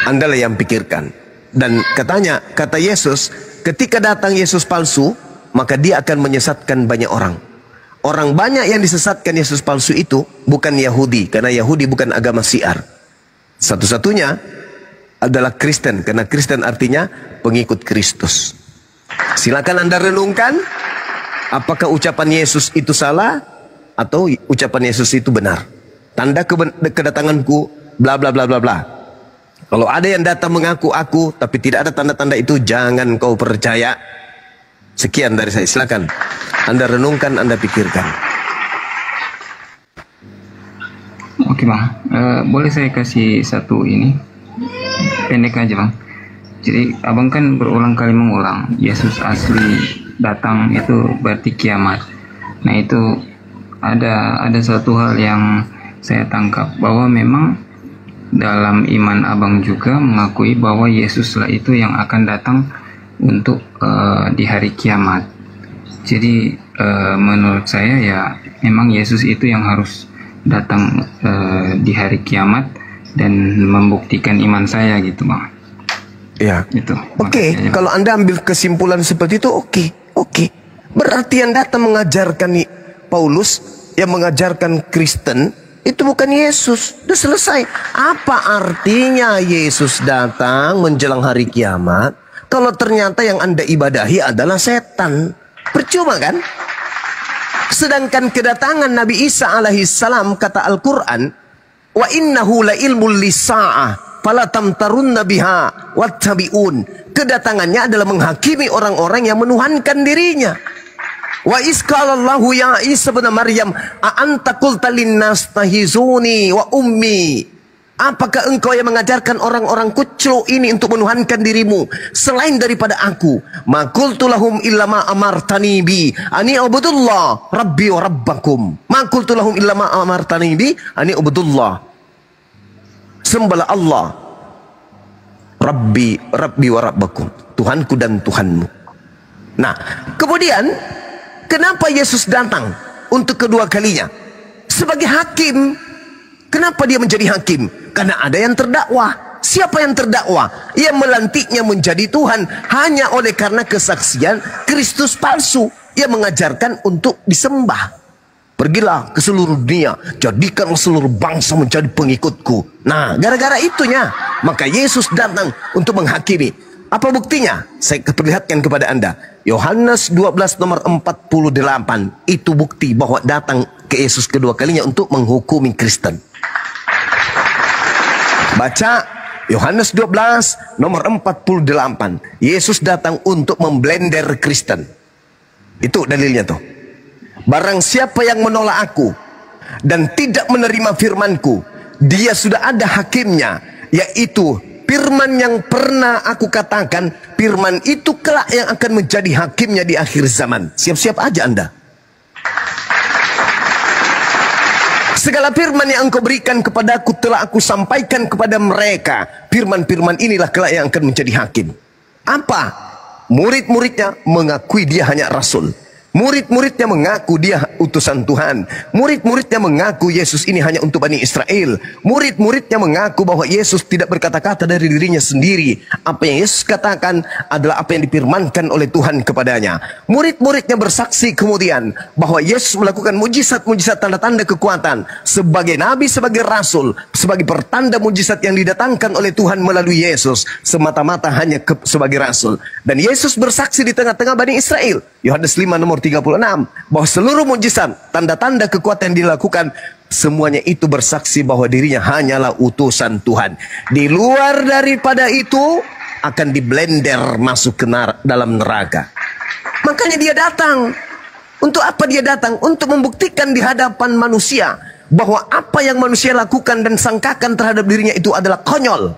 Andalah yang pikirkan. Dan katanya, kata Yesus, ketika datang Yesus palsu, maka dia akan menyesatkan banyak orang. Orang banyak yang disesatkan Yesus palsu itu bukan Yahudi, karena Yahudi bukan agama syiar. Satu-satunya adalah Kristen, karena Kristen artinya pengikut Kristus. Silakan Anda renungkan, apakah ucapan Yesus itu salah atau ucapan Yesus itu benar. Tanda kedatanganku bla bla bla bla bla. Kalau ada yang datang mengaku aku tapi tidak ada tanda-tanda itu, jangan kau percaya. Sekian dari saya, silakan Anda renungkan, Anda pikirkan. Oke Bang, boleh saya kasih satu ini pendek aja Bang. Jadi abang kan berulang kali mengulang Yesus asli datang itu berarti kiamat. Nah itu ada satu hal yang saya tangkap, bahwa memang dalam iman abang juga mengakui bahwa Yesuslah itu yang akan datang untuk di hari kiamat. Jadi menurut saya ya memang Yesus itu yang harus datang di hari kiamat dan membuktikan iman saya gitu Bang. Ya. Gitu. Oke, kalau Anda ambil kesimpulan seperti itu, oke. Berarti yang datang mengajarkan nih Paulus, yang mengajarkan Kristen itu bukan Yesus. Sudah selesai. Apa artinya Yesus datang menjelang hari kiamat kalau ternyata yang Anda ibadahi adalah setan? Percuma kan? Sedangkan kedatangan Nabi Isa alaihissalam, kata Al-Quran, wa innahu la ilmul lisa'ah fala tamtarunna biha wattabi'un. Kedatangannya adalah menghakimi orang-orang yang menuhankan dirinya. Wa isqalallahu ya Isa bin Maryam a anta qulta linnas tahizuni wa ummi. Apakah engkau yang mengajarkan orang-orang kuclu ini untuk menuhankan dirimu selain daripada aku? Ma qultu lahum illa ma amartani bi ani ubudullah rabbi wa rabbakum. Ma qultu lahum illa ma amartani bi ani ubudullah. Sembahlah Allah, Rabbi wa rabbakum, Tuhanku dan Tuhanmu. Nah, kemudian kenapa Yesus datang untuk kedua kalinya? Sebagai hakim. Kenapa dia menjadi hakim? Karena ada yang terdakwa. Siapa yang terdakwa? Yang melantiknya menjadi Tuhan hanya oleh karena kesaksian Kristus palsu yang mengajarkan untuk disembah. Pergilah ke seluruh dunia, jadikan seluruh bangsa menjadi pengikutku. Nah, gara-gara itunya, maka Yesus datang untuk menghakimi. Apa buktinya? Saya perlihatkan kepada Anda. Yohanes 12 nomor 48. Itu bukti bahwa datang ke Yesus kedua kalinya untuk menghukumi Kristen. Baca Yohanes 12 nomor 48. Yesus datang untuk memblender Kristen. Itu dalilnya tuh. Barang siapa yang menolak aku dan tidak menerima firmanku, dia sudah ada hakimnya, yaitu firman yang pernah aku katakan. Firman itu kelak yang akan menjadi hakimnya di akhir zaman. Siap-siap aja Anda. Segala firman yang engkau berikan kepadaku telah aku sampaikan kepada mereka. Firman-firman inilah kelak yang akan menjadi hakim. Apa? Murid-muridnya mengakui dia hanya rasul. Murid-muridnya mengaku dia utusan Tuhan. Murid-muridnya mengaku Yesus ini hanya untuk Bani Israel. Murid-muridnya mengaku bahwa Yesus tidak berkata-kata dari dirinya sendiri. Apa yang Yesus katakan adalah apa yang difirmankan oleh Tuhan kepadanya. Murid-muridnya bersaksi kemudian bahwa Yesus melakukan mujizat-mujizat, tanda-tanda kekuatan sebagai nabi, sebagai rasul, sebagai pertanda mujizat yang didatangkan oleh Tuhan melalui Yesus, semata-mata hanya sebagai rasul. Dan Yesus bersaksi di tengah-tengah Bani Israel. Yohanes 5 nomor 36, bahwa seluruh mujizat, tanda-tanda kekuatan yang dilakukan, semuanya itu bersaksi bahwa dirinya hanyalah utusan Tuhan. Di luar daripada itu akan diblender masuk ke dalam neraka. Makanya dia datang. Untuk apa dia datang? Untuk membuktikan di hadapan manusia bahwa apa yang manusia lakukan dan sangkakan terhadap dirinya itu adalah konyol.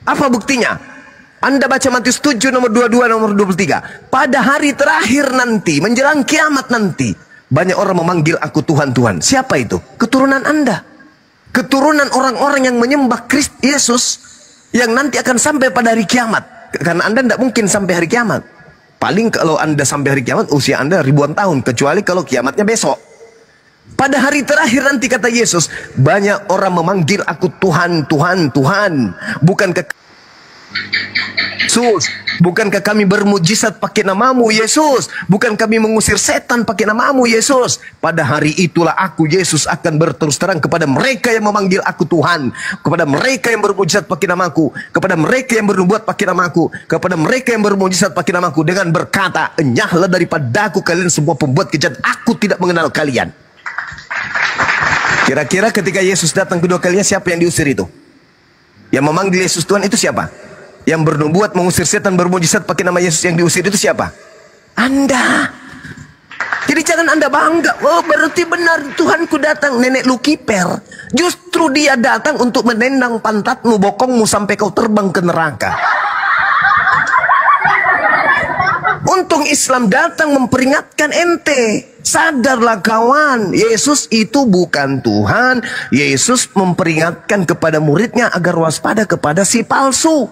Apa buktinya? Anda baca Matius 7 nomor 22 nomor 23. Pada hari terakhir nanti, menjelang kiamat nanti, banyak orang memanggil aku Tuhan, Tuhan. Siapa itu? Keturunan Anda. Keturunan orang-orang yang menyembah Kristus Yesus, yang nanti akan sampai pada hari kiamat. Karena Anda tidak mungkin sampai hari kiamat. Paling kalau Anda sampai hari kiamat, usia Anda ribuan tahun. Kecuali kalau kiamatnya besok. Pada hari terakhir nanti, kata Yesus, banyak orang memanggil aku Tuhan, Tuhan, Tuhan. Bukankah kami bermujizat pakai namamu, Yesus? Bukan kami mengusir setan pakai namamu, Yesus? Pada hari itulah aku, Yesus, akan berterus terang kepada mereka yang memanggil aku Tuhan, kepada mereka yang bermujizat pakai namaku, kepada mereka yang bernubuat pakai namaku, kepada mereka yang bermujizat pakai namaku, dengan berkata, enyahlah daripada aku kalian semua pembuat kejahatan, aku tidak mengenal kalian. Kira-kira ketika Yesus datang kedua kalinya, siapa yang diusir itu? Yang memanggil Yesus Tuhan itu siapa? Yang bernubuat, mengusir setan, bermujizat pakai nama Yesus yang diusir itu siapa? Anda. Jadi jangan Anda bangga, oh berarti benar Tuhanku datang. Nenek lu kiper. Justru dia datang untuk menendang pantatmu, bokongmu sampai kau terbang ke neraka. Untung Islam datang memperingatkan ente. Sadarlah kawan, Yesus itu bukan Tuhan. Yesus memperingatkan kepada muridnya agar waspada kepada si palsu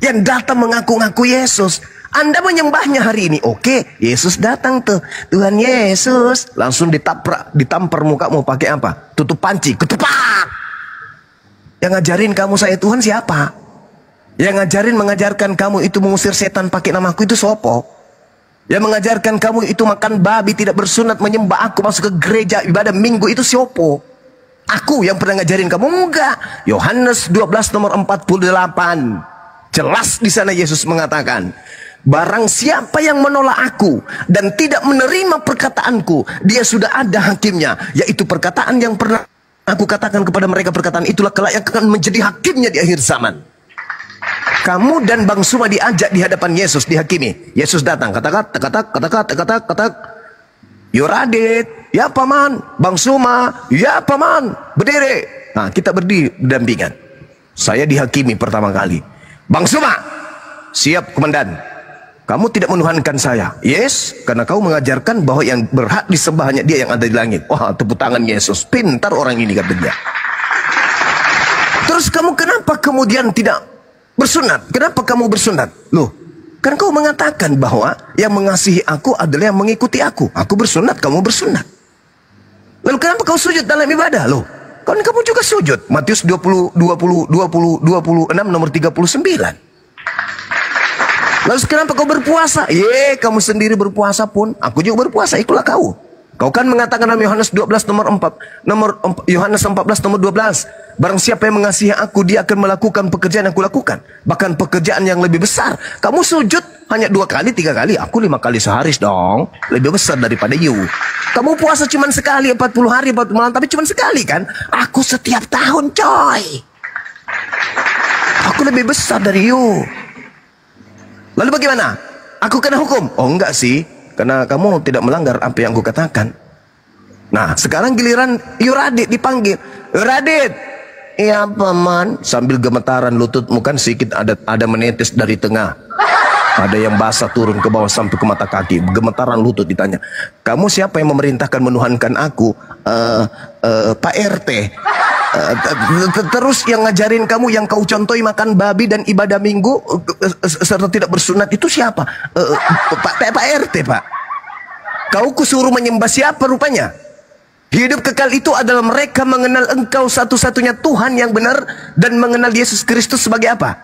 yang datang mengaku-ngaku Yesus. Anda menyembahnya hari ini, oke, Yesus datang tuh, Tuhan Yesus, langsung ditampar mukamu pakai apa? Tutup panci, ketupak. Yang ngajarin kamu saya Tuhan siapa? Yang mengajarkan kamu itu mengusir setan pakai namaku itu sopo? Yang mengajarkan kamu itu makan babi, tidak bersunat, menyembah aku, masuk ke gereja, ibadah minggu itu siopo? Aku yang pernah ngajarin kamu? Enggak. Yohanes 12 nomor 48. Jelas di sana Yesus mengatakan, barang siapa yang menolak aku dan tidak menerima perkataanku, dia sudah ada hakimnya, yaitu perkataan yang pernah aku katakan kepada mereka, perkataan itulah kelak yang akan menjadi hakimnya di akhir zaman. Kamu dan Bang Suma diajak di hadapan Yesus dihakimi. Yesus datang, kata-kata, Yoradit, ya paman. Bang Suma, ya paman. Berdiri. Nah, kita berdiri berdampingan. Saya dihakimi pertama kali. Bang Suma, siap komandan. Kamu tidak menuhankan saya. Yes, karena kau mengajarkan bahwa yang berhak disembah hanya dia yang ada di langit. Wah, tepuk tangan Yesus. Pintar orang ini, kata dia. Terus kamu kenapa kemudian tidak bersunat? Kenapa kamu bersunat? Loh, kan kau mengatakan bahwa yang mengasihi aku adalah yang mengikuti aku. Aku bersunat, kamu bersunat. Lalu kenapa kau sujud dalam ibadah? Loh, kan kamu juga sujud. Matius 26 nomor 39. Lalu kenapa kau berpuasa? Kamu sendiri berpuasa pun, aku juga berpuasa, itulah kau. Kau kan mengatakan dalam Yohanes 12 Yohanes 14 nomor 12, barang siapa yang mengasihi aku, dia akan melakukan pekerjaan yang aku lakukan, bahkan pekerjaan yang lebih besar. Kamu sujud hanya 2 kali, 3 kali, aku 5 kali sehari dong, lebih besar daripada you. Kamu puasa cuma sekali, 40 hari 40 malam, tapi cuma sekali kan? Aku setiap tahun, coy. Aku lebih besar dari you. Lalu bagaimana? Aku kena hukum? Oh enggak sih, karena kamu tidak melanggar apa yang aku katakan. Nah, sekarang giliran Yuradit dipanggil. Yuradit, iya paman. Sambil gemetaran lututmu kan sedikit ada menetes dari tengah. Ada yang basah turun ke bawah sampai ke mata kaki. Gemetaran lutut ditanya, kamu siapa yang memerintahkan menuhankan aku? Pak RT. Terus yang ngajarin kamu, yang kau contohi makan babi dan ibadah minggu serta tidak bersunat itu siapa? Pak RT, Pak. Kau kusuruh menyembah siapa rupanya? Hidup kekal itu adalah mereka mengenal engkau satu-satunya Tuhan yang benar dan mengenal Yesus Kristus sebagai apa?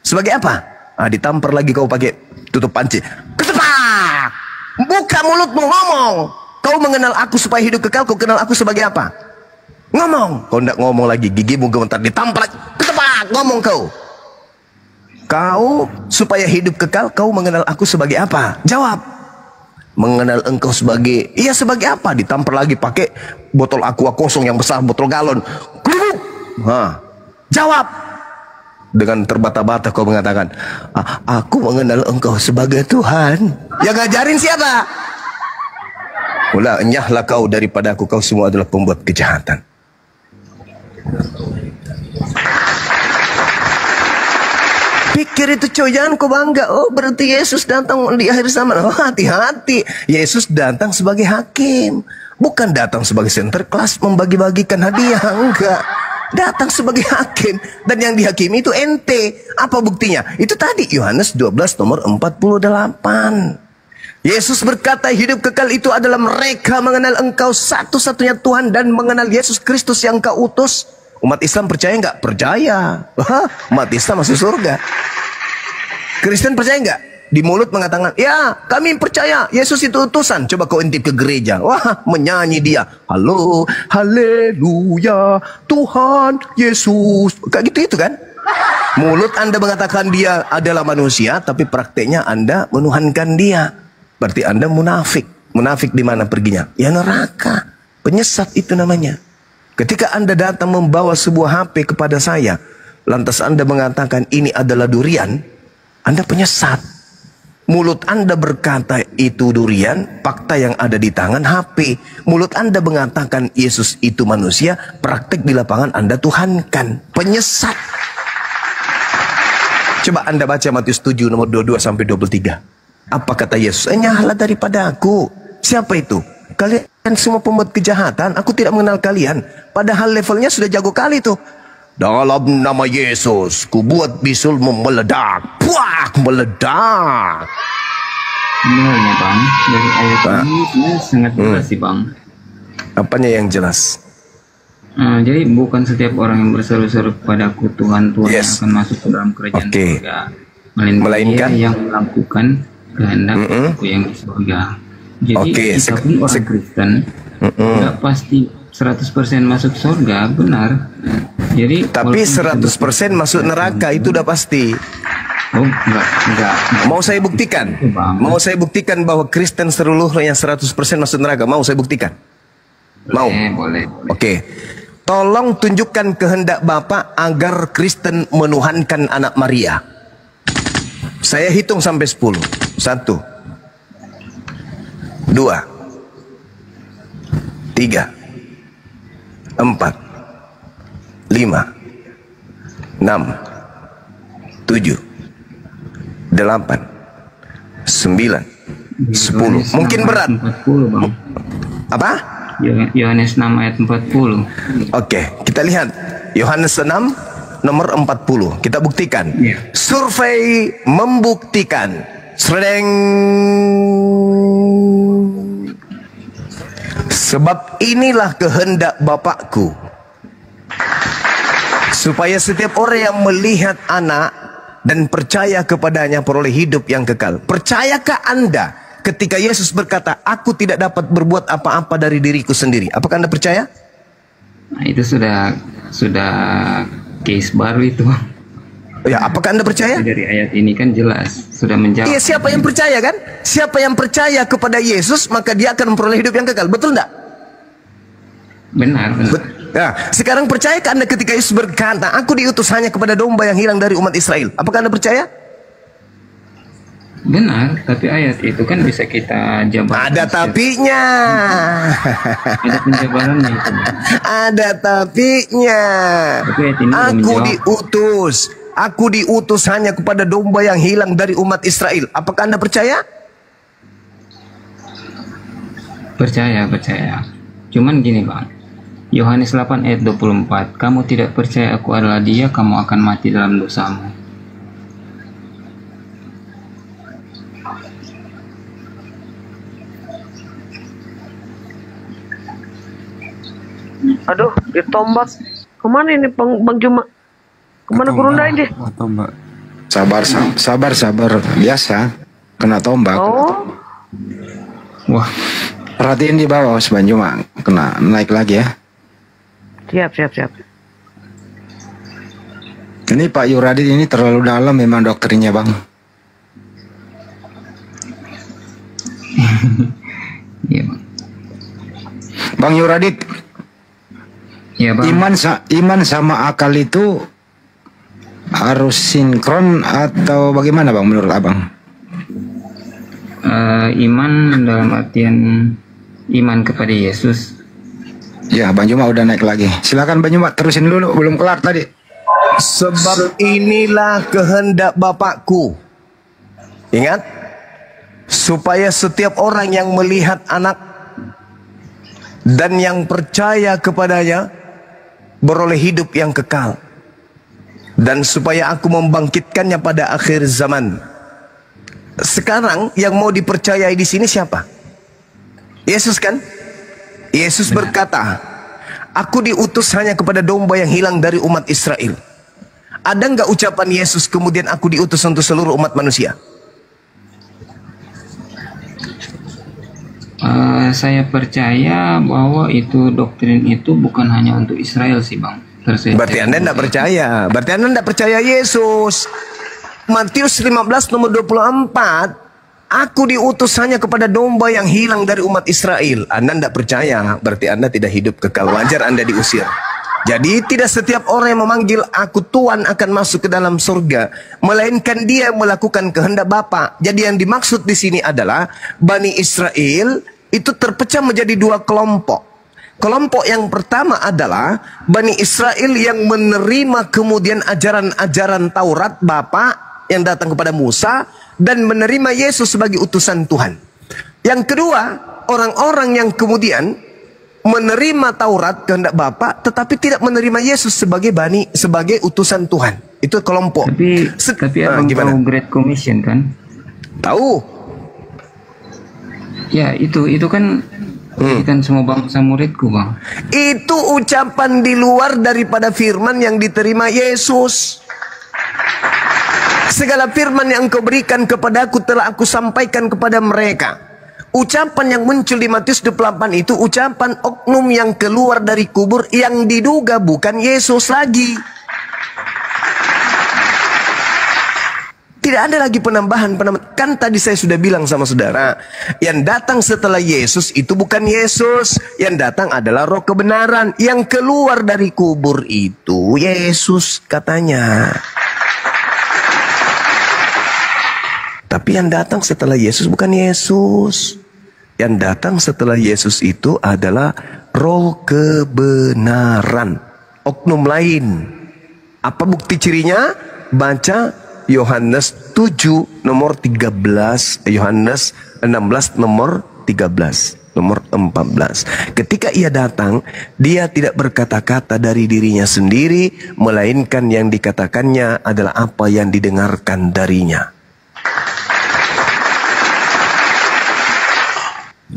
Sebagai apa? Ditampar lagi kau pakai tutup panci. Ketepak! Buka mulutmu, ngomong. Kau mengenal aku supaya hidup kekal, kau kenal aku sebagai apa? Ngomong. Kau tidak ngomong lagi, gigimu gemetar, ditampar lagi. Ketepak! Ngomong kau. Kau supaya hidup kekal, kau mengenal aku sebagai apa? Jawab. Mengenal engkau sebagai, iya sebagai apa? Ditampar lagi pakai botol aqua kosong yang besar, botol galon. Jawab. Dengan terbata-bata kau mengatakan, aku mengenal engkau sebagai Tuhan. Yang ngajarin siapa? Ulah, enyahlah kau daripada aku, kau semua adalah pembuat kejahatan. Pikir itu coy, jangan kau bangga. Oh, berarti Yesus datang di akhir zaman. Oh, hati-hati. Yesus datang sebagai hakim, bukan datang sebagai center class membagi-bagikan hadiah. Enggak, datang sebagai hakim. Dan yang dihakimi itu ente. Apa buktinya? Itu tadi Yohanes 12 nomor 48. Yesus berkata, hidup kekal itu adalah mereka mengenal engkau satu-satunya Tuhan dan mengenal Yesus Kristus yang kau utus. Umat Islam percaya nggak? Percaya. Umat Islam masuk surga. Kristen percaya nggak? Di mulut mengatakan, ya kami percaya Yesus itu utusan. Coba kau intip ke gereja, wah menyanyi dia, halo, haleluya, Tuhan Yesus. Kayak gitu itu kan? Mulut Anda mengatakan dia adalah manusia, tapi prakteknya Anda menuhankan dia. Berarti Anda munafik. Munafik di mana perginya? Ya neraka. Penyesat itu namanya. Ketika Anda datang membawa sebuah HP kepada saya, lantas Anda mengatakan ini adalah durian, Anda penyesat. Mulut Anda berkata itu durian, fakta yang ada di tangan HP. Mulut Anda mengatakan Yesus itu manusia, praktik di lapangan Anda tuhankan. Penyesat. Coba Anda baca Matius 7 nomor 22 sampai 23. Apa kata Yesus? Enyahlah daripada aku. Siapa itu? Kalian semua pembuat kejahatan, aku tidak mengenal kalian. Padahal levelnya sudah jago kali tuh. Dalam nama Yesus, ku buat bisulmu meledak. Puak, meledak. Sebenarnya bang, dari ayat ini sebenarnya sangat jelas sih bang. Apanya yang jelas? Jadi bukan setiap orang yang berseru-seru kepadaku Tuhan Tuhan yang akan masuk ke dalam kerajaan surga, melainkan dia yang melakukan kehendak aku yang di surga. Jadi kita pun orang Kristen nggak pasti 100% masuk surga, benar. Jadi tapi 100% masuk neraka itu udah pasti. Oh, enggak. Mau saya buktikan? Mau saya buktikan bahwa Kristen seluruhnya 100% masuk neraka? Mau saya buktikan? Mau? Boleh. Oke. Tolong tunjukkan kehendak Bapak agar Kristen menuhankan anak Maria. Saya hitung sampai 10. 1, 2, 3, 4, 5, 6, 7, 8, 9, 10. Mungkin berat. 40, bang. Apa? Yohanes 6 ayat 40. Oke, kita lihat Yohanes 6 nomor 40. Kita buktikan. Survei membuktikan. Sredeng. Sebab inilah kehendak Bapakku, supaya setiap orang yang melihat anak dan percaya kepadanya peroleh hidup yang kekal. Percayakah Anda ketika Yesus berkata, aku tidak dapat berbuat apa-apa dari diriku sendiri? Apakah Anda percaya? Nah, itu sudah case baru itu. Ya, apakah Anda percaya? Dari ayat ini kan jelas sudah menjawab. Iya, siapa yang percaya kan? Siapa yang percaya kepada Yesus, maka dia akan memperoleh hidup yang kekal. Betul enggak? Benar. Nah, sekarang percayakah Anda ketika Yesus berkata, aku diutus hanya kepada domba yang hilang dari umat Israel? Apakah Anda percaya? Benar, tapi ayat itu kan bisa kita jabarkan. Ada tapinya. Ada penjabarannya itu. Ada tapinya. Tapi ayat ini Aku diutus hanya kepada domba yang hilang dari umat Israel. Apakah Anda percaya? Percaya. Cuman gini bang, Yohanes 8 ayat 24, kamu tidak percaya aku adalah dia, kamu akan mati dalam dosamu. Aduh, ditombak. Kemana ini Bang Juma? Kemana gurundain dia? Tombak. Sabar. Biasa. Kena tombak. Oh, Wah, Perhatiin di bawah, Bang Juma. Kena naik lagi ya. siap. Ini Pak Yuradit ini terlalu dalam memang doktrinnya, Bang. iya bang. Bang Yuradit, Iya bang. iman sama akal itu harus sinkron atau bagaimana, Bang, menurut Abang? Iman dalam artian iman kepada Yesus. Ya, Bang Juma udah naik lagi. Silakan Bang Juma, terusin dulu, belum kelar tadi. Sebab inilah kehendak Bapakku. Ingat, supaya setiap orang yang melihat anak dan yang percaya kepadanya beroleh hidup yang kekal, dan supaya aku membangkitkannya pada akhir zaman. Sekarang yang mau dipercayai di sini siapa? Yesus kan? Yesus berkata, aku diutus hanya kepada domba yang hilang dari umat Israel. Ada nggak ucapan Yesus kemudian aku diutus untuk seluruh umat manusia? Saya percaya bahwa itu doktrin itu bukan hanya untuk Israel sih bang. Berarti Anda tidak percaya. Berarti Anda tidak percaya Yesus. Matius 15 nomor 24. Aku diutus hanya kepada domba yang hilang dari umat Israel. Anda tidak percaya. Berarti Anda tidak hidup kekal. Wajar Anda diusir. Jadi tidak setiap orang yang memanggil aku Tuhan akan masuk ke dalam surga, melainkan dia yang melakukan kehendak Bapa. Jadi yang dimaksud di sini adalah Bani Israel itu terpecah menjadi dua kelompok. Kelompok yang pertama adalah Bani Israel yang menerima kemudian ajaran-ajaran Taurat Bapa yang datang kepada Musa dan menerima Yesus sebagai utusan Tuhan. Yang kedua, orang-orang yang kemudian menerima Taurat kehendak Bapa tetapi tidak menerima Yesus sebagai utusan Tuhan. Itu kelompok. Tapi abang gimana? tahu Great Commission kan? Tahu? Ya itu kan kan semua bangsa muridku bang. Itu ucapan di luar daripada firman yang diterima Yesus. Segala firman yang engkau berikan kepadaku telah aku sampaikan kepada mereka. Ucapan yang muncul di Matius 28 itu ucapan oknum yang keluar dari kubur yang diduga bukan Yesus lagi. Tidak ada lagi penambahan. Kan tadi saya sudah bilang sama saudara, yang datang setelah Yesus itu bukan Yesus. Yang datang adalah roh kebenaran. Yang keluar dari kubur itu Yesus katanya. Tapi yang datang setelah Yesus bukan Yesus. Yang datang setelah Yesus itu adalah roh kebenaran. Oknum lain. Apa bukti cirinya? Baca Yohanes 7 nomor 13, Yohanes 16 nomor 13, nomor 14. Ketika ia datang, dia tidak berkata-kata dari dirinya sendiri, melainkan yang dikatakannya adalah apa yang didengarkan darinya.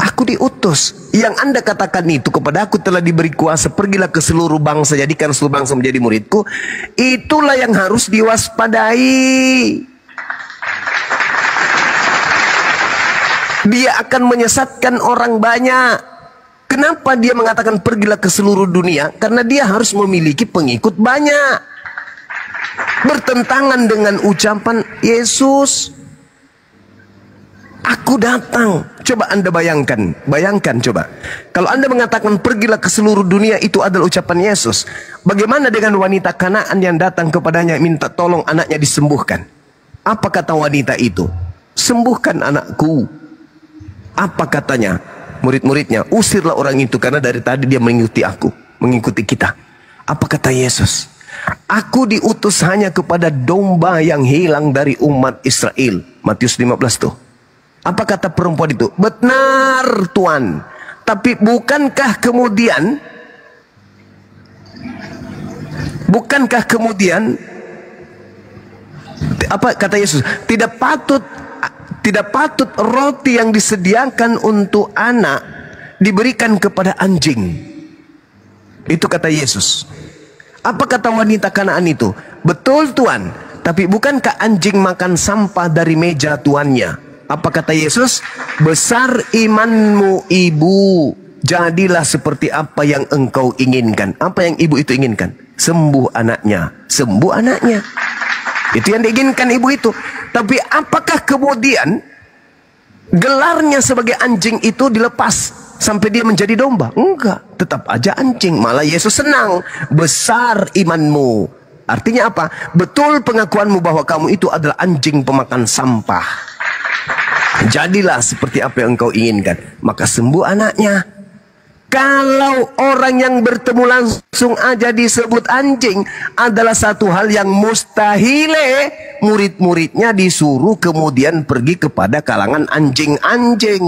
Aku diutus. Yang Anda katakan itu kepada aku telah diberi kuasa. Pergilah ke seluruh bangsa. Jadikan seluruh bangsa menjadi muridku. Itulah yang harus diwaspadai. Dia akan menyesatkan orang banyak. Kenapa dia mengatakan pergilah ke seluruh dunia? Karena dia harus memiliki pengikut banyak. Bertentangan dengan ucapan Yesus. Aku datang. Coba Anda bayangkan. Bayangkan coba. Kalau Anda mengatakan pergilah ke seluruh dunia, itu adalah ucapan Yesus. Bagaimana dengan wanita Kanaan yang datang kepadanya minta tolong anaknya disembuhkan? Apa kata wanita itu? Sembuhkan anakku. Apa katanya? Murid-muridnya, usirlah orang itu karena dari tadi dia mengikuti aku. Mengikuti kita. Apa kata Yesus? Aku diutus hanya kepada domba yang hilang dari umat Israel. Matius 15 tuh. Apa kata perempuan itu? Benar Tuhan. Tapi bukankah kemudian apa kata Yesus? Tidak patut roti yang disediakan untuk anak diberikan kepada anjing. Itu kata Yesus. Apa kata wanita Kanaan itu? Betul Tuan, tapi bukankah anjing makan sampah dari meja tuannya? Apa kata Yesus? Besar imanmu ibu, jadilah seperti apa yang engkau inginkan. Apa yang ibu itu inginkan? Sembuh anaknya, sembuh anaknya. Itu yang diinginkan ibu itu. Tapi apakah kemudian gelarnya sebagai anjing itu dilepas sampai dia menjadi domba? Enggak, tetap aja anjing. Malah Yesus senang. Besar imanmu. Artinya apa? Betul pengakuanmu bahwa kamu itu adalah anjing pemakan sampah. Jadilah seperti apa yang engkau inginkan. Maka sembuh anaknya. Kalau orang yang bertemu langsung aja disebut anjing, adalah satu hal yang mustahile. Murid-muridnya disuruh kemudian pergi kepada kalangan anjing-anjing.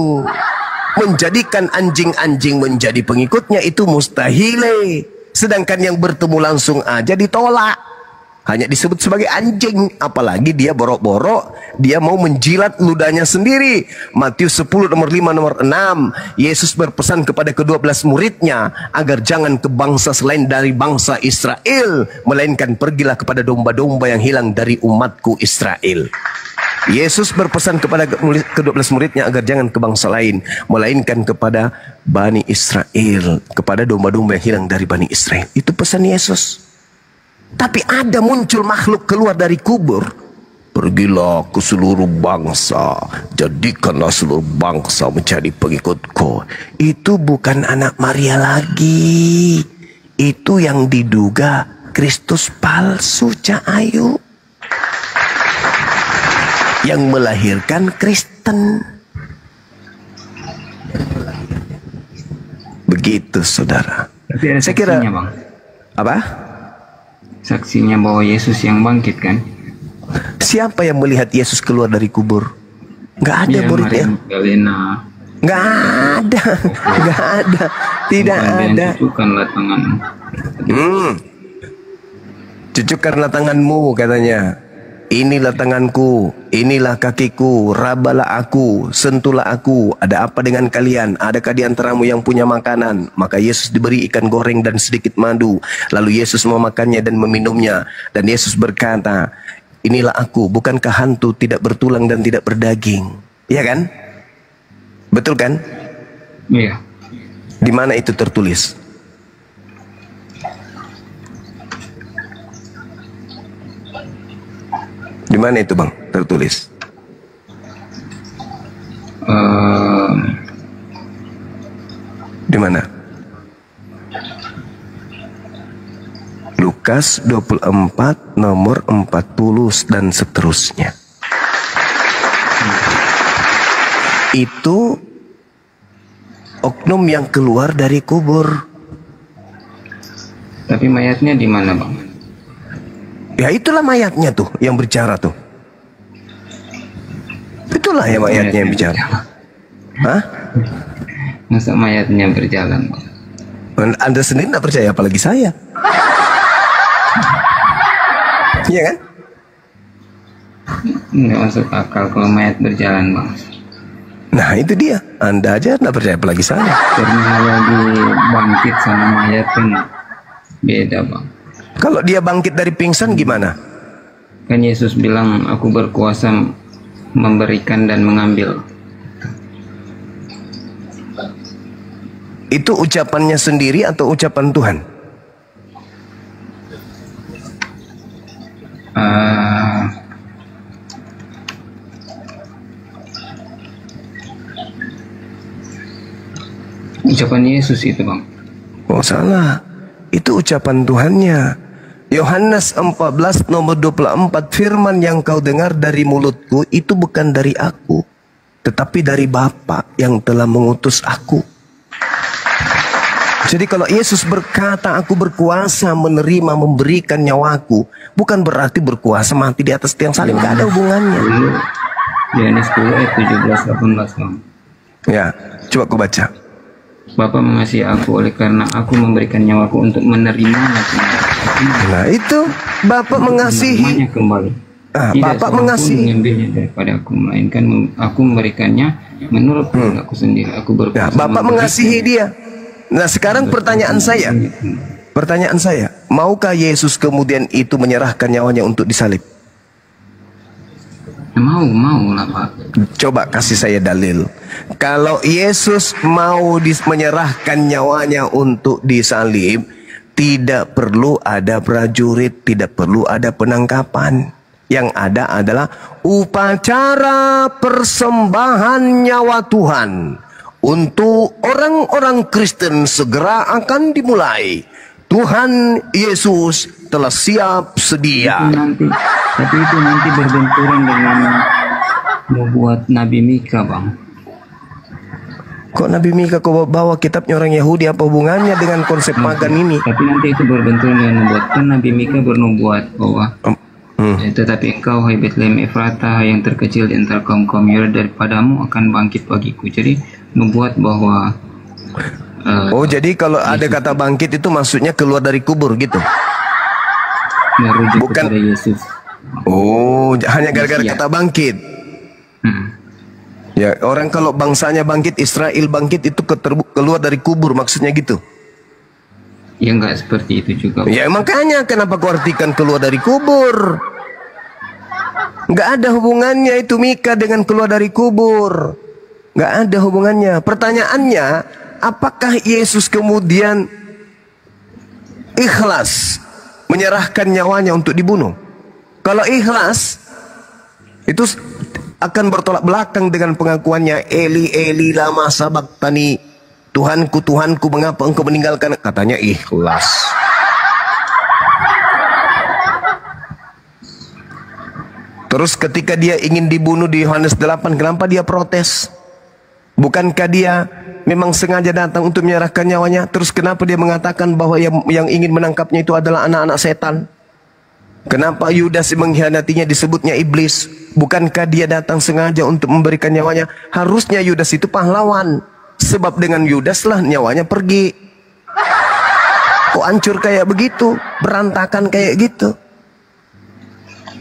Menjadikan anjing-anjing menjadi pengikutnya itu mustahile. Sedangkan yang bertemu langsung aja ditolak. Hanya disebut sebagai anjing. Apalagi dia borok-borok, dia mau menjilat ludahnya sendiri. Matius 10 nomor 5 nomor 6. Yesus berpesan kepada ke-12 muridnya agar jangan ke bangsa selain dari bangsa Israel, melainkan pergilah kepada domba-domba yang hilang dari umatku Israel. Yesus berpesan kepada ke-12 muridnya agar jangan ke bangsa lain, melainkan kepada Bani Israel, kepada domba-domba yang hilang dari Bani Israel. Itu pesan Yesus. Tapi ada muncul makhluk keluar dari kubur. Pergilah ke seluruh bangsa, jadikanlah seluruh bangsa menjadi pengikutku. Itu bukan anak Maria lagi. Itu yang diduga Kristus palsu, Cak Ayu. Yang melahirkan Kristen. Begitu saudara. Tapi ada Saya kira saksinya, Bang. apa? Saksinya bahwa Yesus yang bangkit kan? Siapa yang melihat Yesus keluar dari kubur? Nggak ada Iya, muridnya. Maria Magdalena. Nggak ada. Nggak ada. Tidak ada. Cucukkanlah tanganmu. Cucukkanlah tanganmu katanya. Inilah tanganku, inilah kakiku, rabalah aku, sentuhlah aku. Ada apa dengan kalian? Adakah di antaramu yang punya makanan? Maka Yesus diberi ikan goreng dan sedikit madu. Lalu Yesus memakannya dan meminumnya. Dan Yesus berkata, inilah aku, bukankah hantu tidak bertulang dan tidak berdaging? Iya kan? Betul kan? Iya. Di mana itu tertulis? Di mana itu Bang tertulis? Di mana? Lukas 24 nomor 40 dan seterusnya. Itu oknum yang keluar dari kubur. Tapi mayatnya di mana, Bang? Ya itulah mayatnya tuh yang bicara tuh. Itulah ya mayatnya yang bicara. Hah? Masa mayatnya berjalan, Bang? Anda sendiri tidak percaya, apalagi saya. Iya kan? Nggak masuk akal kalau mayat berjalan, Bang. Nah itu dia. Anda aja tidak percaya, apalagi saya. Terminologi bangkit sama mayat kan beda, Bang. Kalau dia bangkit dari pingsan gimana? Kan Yesus bilang, aku berkuasa memberikan dan mengambil. Itu ucapannya sendiri atau ucapan Tuhan? Ucapan Yesus itu, Bang. Oh salah. Itu ucapan Tuhannya. Yohanes 14 nomor 24, firman yang kau dengar dari mulutku itu bukan dari aku, tetapi dari Bapa yang telah mengutus aku. Jadi kalau Yesus berkata aku berkuasa menerima memberikan nyawaku, bukan berarti berkuasa mati di atas tiang salib. Gak ada hubungannya. Yohanes 10 ayat 17-18, Bang. Ya, coba aku baca. Bapa mengasihi aku oleh karena aku memberikan nyawaku untuk menerimanya kembali. Nah itu Bapak mengasihi. Kembali. Tidak Bapak seorang pun mengasihi. mengambilnya daripada aku, melainkan aku memberikannya menurut kehendakku sendiri. Aku berkuasa. Nah, Bapak mengasihi dia. Nah sekarang pertanyaan saya, maukah Yesus kemudian itu menyerahkan nyawanya untuk disalib? Mau lah Pak. Coba kasih saya dalil. Kalau Yesus mau menyerahkan nyawanya untuk disalib, tidak perlu ada prajurit, tidak perlu ada penangkapan. Yang ada adalah upacara persembahan nyawa Tuhan untuk orang-orang Kristen segera akan dimulai. Tuhan Yesus telah siap sedia. Tapi itu nanti berbenturan dengan membuat Nabi Mika, Bang. Kok Nabi Mika kau bawa kitabnya orang Yahudi, apa hubungannya dengan konsep pagan ini? Tapi nanti itu berbenturan dengan membuat, kan Nabi Mika bernubuat bahwa tetapi engkau, hai Betlehem Efrata, yang terkecil di antara kaum-kaum Yuda, daripadamu akan bangkit bagiku. Jadi membuat bahwa oh, jadi kalau ada kata bangkit itu maksudnya keluar dari kubur gitu? merujuk Bukan kepada Yesus. Oh, hanya gara-gara kata bangkit. Ya, orang kalau bangsanya bangkit, Israel bangkit itu keluar dari kubur, maksudnya gitu. Ya enggak seperti itu juga. Ya makanya kenapa kau artikan keluar dari kubur? Nggak ada hubungannya itu Mika dengan keluar dari kubur. Nggak ada hubungannya. Pertanyaannya, apakah Yesus kemudian ikhlas menyerahkan nyawanya untuk dibunuh? Kalau ikhlas, itu akan bertolak belakang dengan pengakuannya, Eli Eli lama sabaktani, Tuhanku Tuhanku mengapa engkau meninggalkan. Katanya ikhlas. Terus ketika dia ingin dibunuh di Yohanes 8, kenapa dia protes? Bukankah dia memang sengaja datang untuk menyerahkan nyawanya? Terus kenapa dia mengatakan bahwa yang ingin menangkapnya itu adalah anak-anak setan? Kenapa Yudas mengkhianatinya disebutnya iblis? Bukankah dia datang sengaja untuk memberikan nyawanya? Harusnya Yudas itu pahlawan, sebab dengan Yudas lah nyawanya pergi. Kok hancur kayak begitu, berantakan kayak gitu?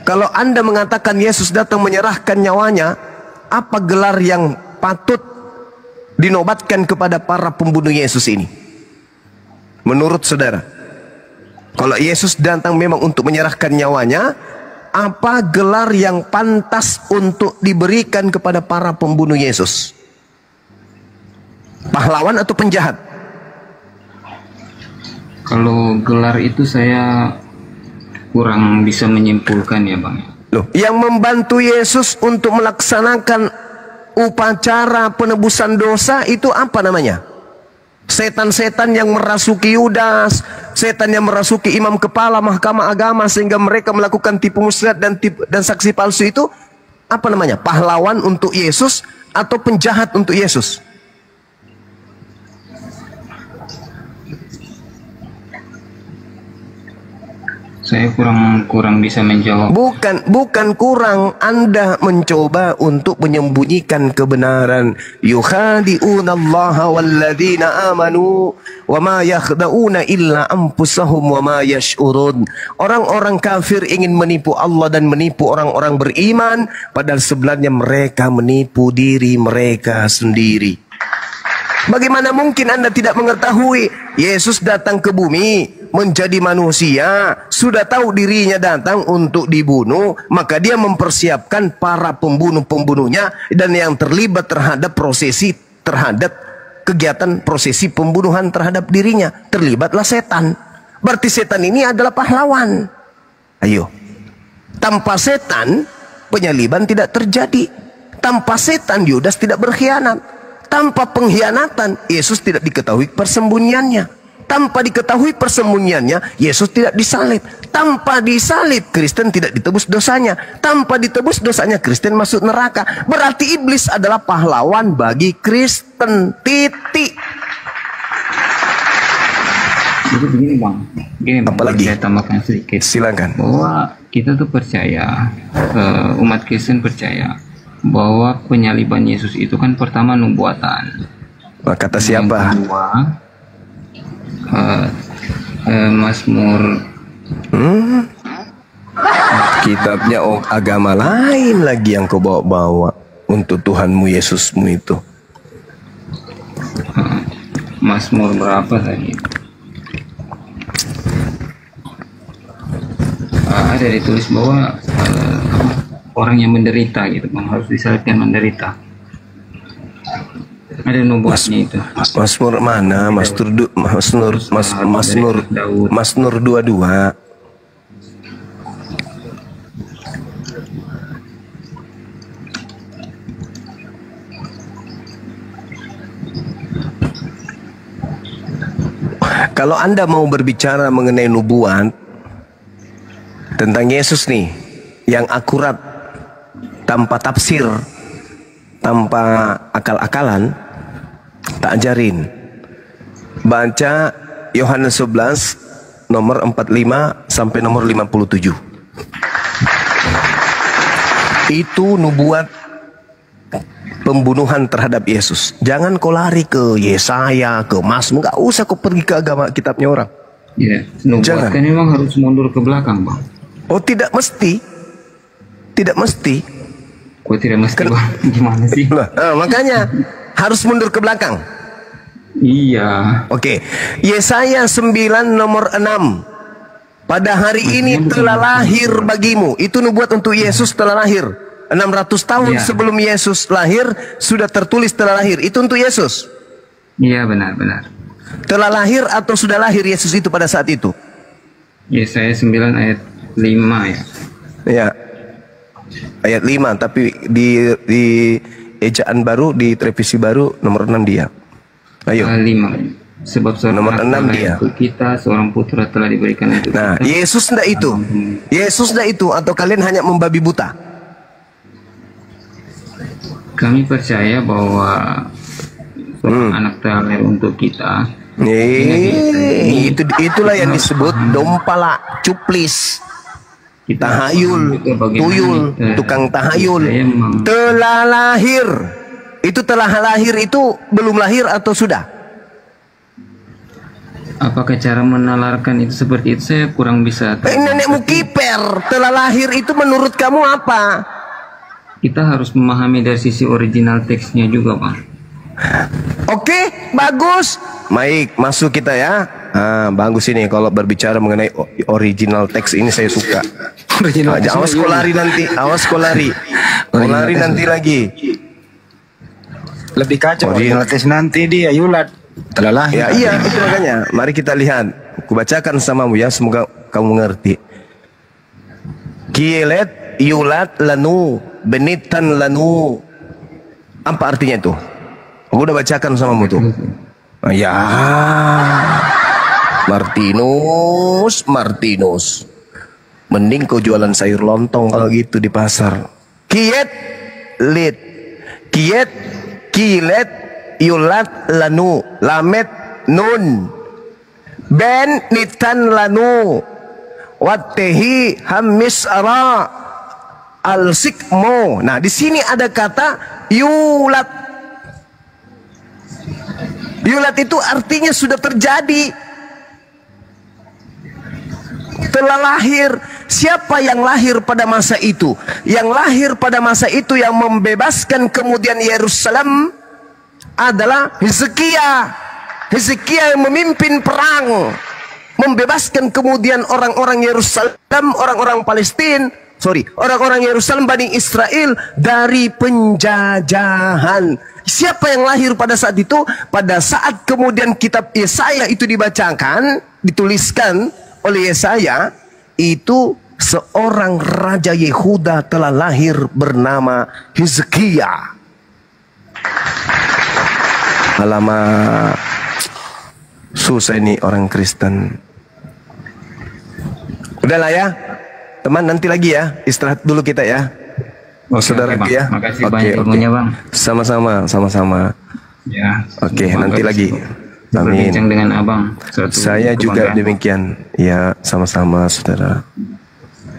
Kalau Anda mengatakan Yesus datang menyerahkan nyawanya, apa gelar yang patut dinobatkan kepada para pembunuh Yesus ini? Menurut saudara, kalau Yesus datang memang untuk menyerahkan nyawanya, apa gelar yang pantas untuk diberikan kepada para pembunuh Yesus? Pahlawan atau penjahat? Kalau gelar itu saya kurang bisa menyimpulkan ya Bang. Loh, yang membantu Yesus untuk melaksanakan upacara penebusan dosa itu apa namanya? Setan-setan yang merasuki Yudas, setan yang merasuki imam kepala mahkamah agama sehingga mereka melakukan tipu muslihat dan saksi palsu itu apa namanya? Pahlawan untuk Yesus atau penjahat untuk Yesus? Saya kurang bisa menjawab. Bukan kurang, Anda mencoba untuk menyembunyikan kebenaran. Yukhadi'unallaha walladzina amanu wa ma yakhda'una illa anfusahum wa ma yash'urun. Orang-orang kafir ingin menipu Allah dan menipu orang-orang beriman, padahal sebenarnya mereka menipu diri mereka sendiri. Bagaimana mungkin Anda tidak mengetahui Yesus datang ke bumi menjadi manusia, sudah tahu dirinya datang untuk dibunuh, maka dia mempersiapkan para pembunuh-pembunuhnya dan yang terlibat terhadap kegiatan prosesi pembunuhan terhadap dirinya. Terlibatlah setan. Berarti setan ini adalah pahlawan. Ayo. Tanpa setan, penyaliban tidak terjadi. Tanpa setan, Yudas tidak berkhianat. Tanpa pengkhianatan, Yesus tidak diketahui persembunyiannya. Tanpa diketahui persembunyiannya, Yesus tidak disalib. Tanpa disalib, Kristen tidak ditebus dosanya. Tanpa ditebus dosanya, Kristen masuk neraka. Berarti iblis adalah pahlawan bagi Kristen. Titik. Jadi begini Bang, Apalagi? saya tambahkan sedikit. Silakan. Bahwa kita tuh percaya, umat Kristen percaya bahwa penyaliban Yesus itu kan pertama nubuatan. Nah, kata siapa? Yang kedua, Mazmur. Kitabnya agama lain lagi yang kau bawa-bawa untuk Tuhanmu Yesusmu itu. Mazmur berapa tadi? Ada ditulis bahwa orang yang menderita gitu bang, harus disalibkan menderita. Ada nubuatnya itu. Mazmur mana? Mazmur 22. Kalau Anda mau berbicara mengenai nubuat tentang Yesus nih, yang akurat, tanpa tafsir, tanpa akal-akalan, tak ajarin. Baca Yohanes 11 nomor 45 sampai nomor 57. Itu nubuat pembunuhan terhadap Yesus. Jangan kau lari ke Yesaya, ke Mazmur, nggak usah kau pergi ke agama kitabnya orang. Iya, nubuat kan memang harus mundur ke belakang bang. Oh tidak mesti, tidak mesti. Kok tidak mesti bang? Gimana sih? Makanya harus mundur ke belakang. Iya. Oke, Yesaya 9 nomor 6. Pada hari ini telah lahir bagimu. Itu nubuat untuk Yesus telah lahir. 600 tahun sebelum Yesus lahir sudah tertulis telah lahir. Itu untuk Yesus. Iya benar-benar. Telah lahir atau sudah lahir Yesus itu pada saat itu? Yesaya 9 ayat 5 ya. Ya. Ayat 5, tapi di ejaan baru, di revisi baru nomor 6 dia. Ayo. 5. Sebab seorang nomor 6 dia. Untuk kita seorang putra telah diberikan untuk Nah, kita. Yesus enggak itu. Yesus enggak itu, atau kalian hanya membabi buta? Kami percaya bahwa seorang anak telah lahir untuk kita. Itulah yang disebut dompala, cuplis, tahayul, tuyul, tukang tahayul. Telah lahir. Itu telah lahir itu belum lahir atau sudah? Apakah cara menalarkan itu seperti itu? Saya kurang bisa. Nenekmu kiper. Telah lahir itu menurut kamu apa? Kita harus memahami dari sisi original teksnya juga, Bang. Oke, bagus. Baik, masuk kita ya. Bagus ini kalau berbicara mengenai original teks ini saya suka. Awas kau lari nanti, awas kau lari. Kau lari nanti lagi. Lebih kacau original teks nanti dia Yulat telah lahir. Ya, iya, itu makanya. Mari kita lihat. Kubacakan samamu ya, semoga kamu mengerti. Kielet yulat lanu benitan lanu. Apa artinya itu? Aku udah bacakan samamu tuh. Ya, Martinus. Mending kau jualan sayur lontong kalau gitu di pasar. Kiet kilet yulat lanu lamet nun ben nitan lanu watehi hamis ara al sikmo. Nah, di sini ada kata yulat. Yulat itu artinya sudah terjadi, telah lahir. Siapa yang lahir pada masa itu? Yang lahir pada masa itu yang membebaskan kemudian Yerusalem adalah Hizkia. Hizkia yang memimpin perang, membebaskan kemudian orang-orang Yerusalem, orang-orang Palestina, orang-orang Yerusalem, Bani Israel dari penjajahan. Siapa yang lahir pada saat itu? Pada saat kemudian kitab Yesaya itu dibacakan, dituliskan oleh Yesaya, itu seorang raja Yehuda telah lahir bernama Hizkia. Alamak, susah ini orang Kristen. Udahlah ya, teman, nanti lagi ya, istirahat dulu kita ya. Saudara ya. Makasih banyak ilmunya, Bang. Sama-sama. Ya. Oke, nanti lagi. Amin. Berbincang dengan Abang. Saya juga demikian. Ya, sama-sama, saudara.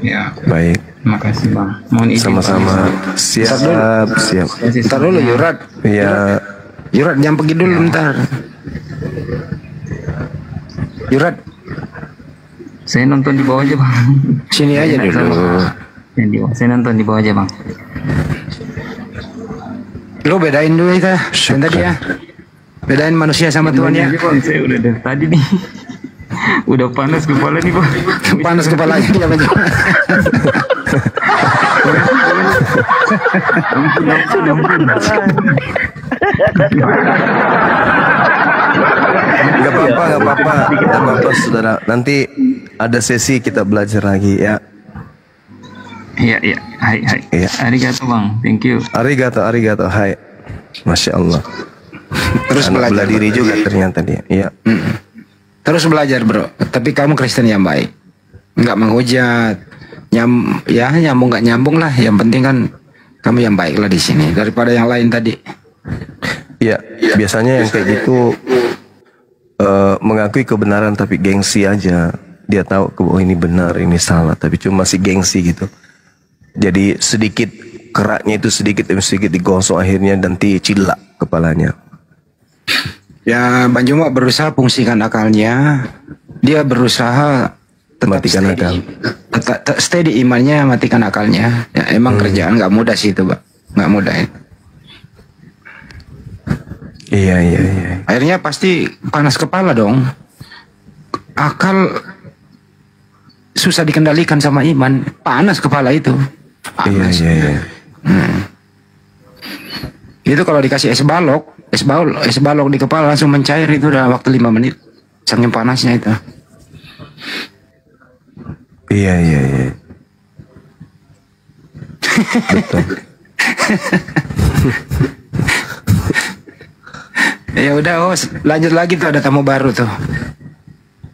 Ya. Baik. Makasih, Bang. Mohon izin. Sama-sama. Siap. Ntar dulu Yurat. Ya. Yurat jangan pergi dulu ntar. Yurat, saya nonton di bawah aja, Bang. sini aja dulu. Saya nonton di bawah aja, Bang. Lo bedain dulu kita. Yang tadi ya. Bedain manusia sama Tuhan ya. Saya udah dari tadi nih. Udah panas kepala nih, Pak. Panas kepalanya dia Bang Juma. Gak apa-apa, saudara. Nanti ada sesi kita belajar lagi ya. Iya. Hai. Iya. Arigato, Bang. Thank you. Arigato. Hai. Masya Allah. Terus Anak belajar bela diri juga ternyata dia. Iya. Terus belajar bro. Tapi kamu Kristen yang baik. Nggak menghujat. Nyambung nggak nyambung lah. Yang penting kan kamu yang baik lah di sini daripada yang lain tadi. Iya. Biasanya yang kayak gitu mengakui kebenaran tapi gengsi aja. Dia tahu oh ini benar, ini salah, tapi cuma masih gengsi gitu. Jadi sedikit keraknya itu sedikit demi sedikit digosok akhirnya nanti cilak kepalanya. Ya Bang Juma berusaha fungsikan akalnya. Dia berusaha tetap Matikan stay, akal. tetap stay di imannya, matikan akalnya. Ya emang kerjaan nggak mudah sih itu, Pak. Nggak mudah ya. Iya. Akhirnya pasti panas kepala dong. Akal susah dikendalikan sama iman. Panas kepala itu. Panas. Iya. Itu kalau dikasih es balok di kepala langsung mencair itu udah waktu 5 menit. Saking panasnya itu. Iya. Betul. Ya udah, lanjut lagi tuh, ada tamu baru tuh.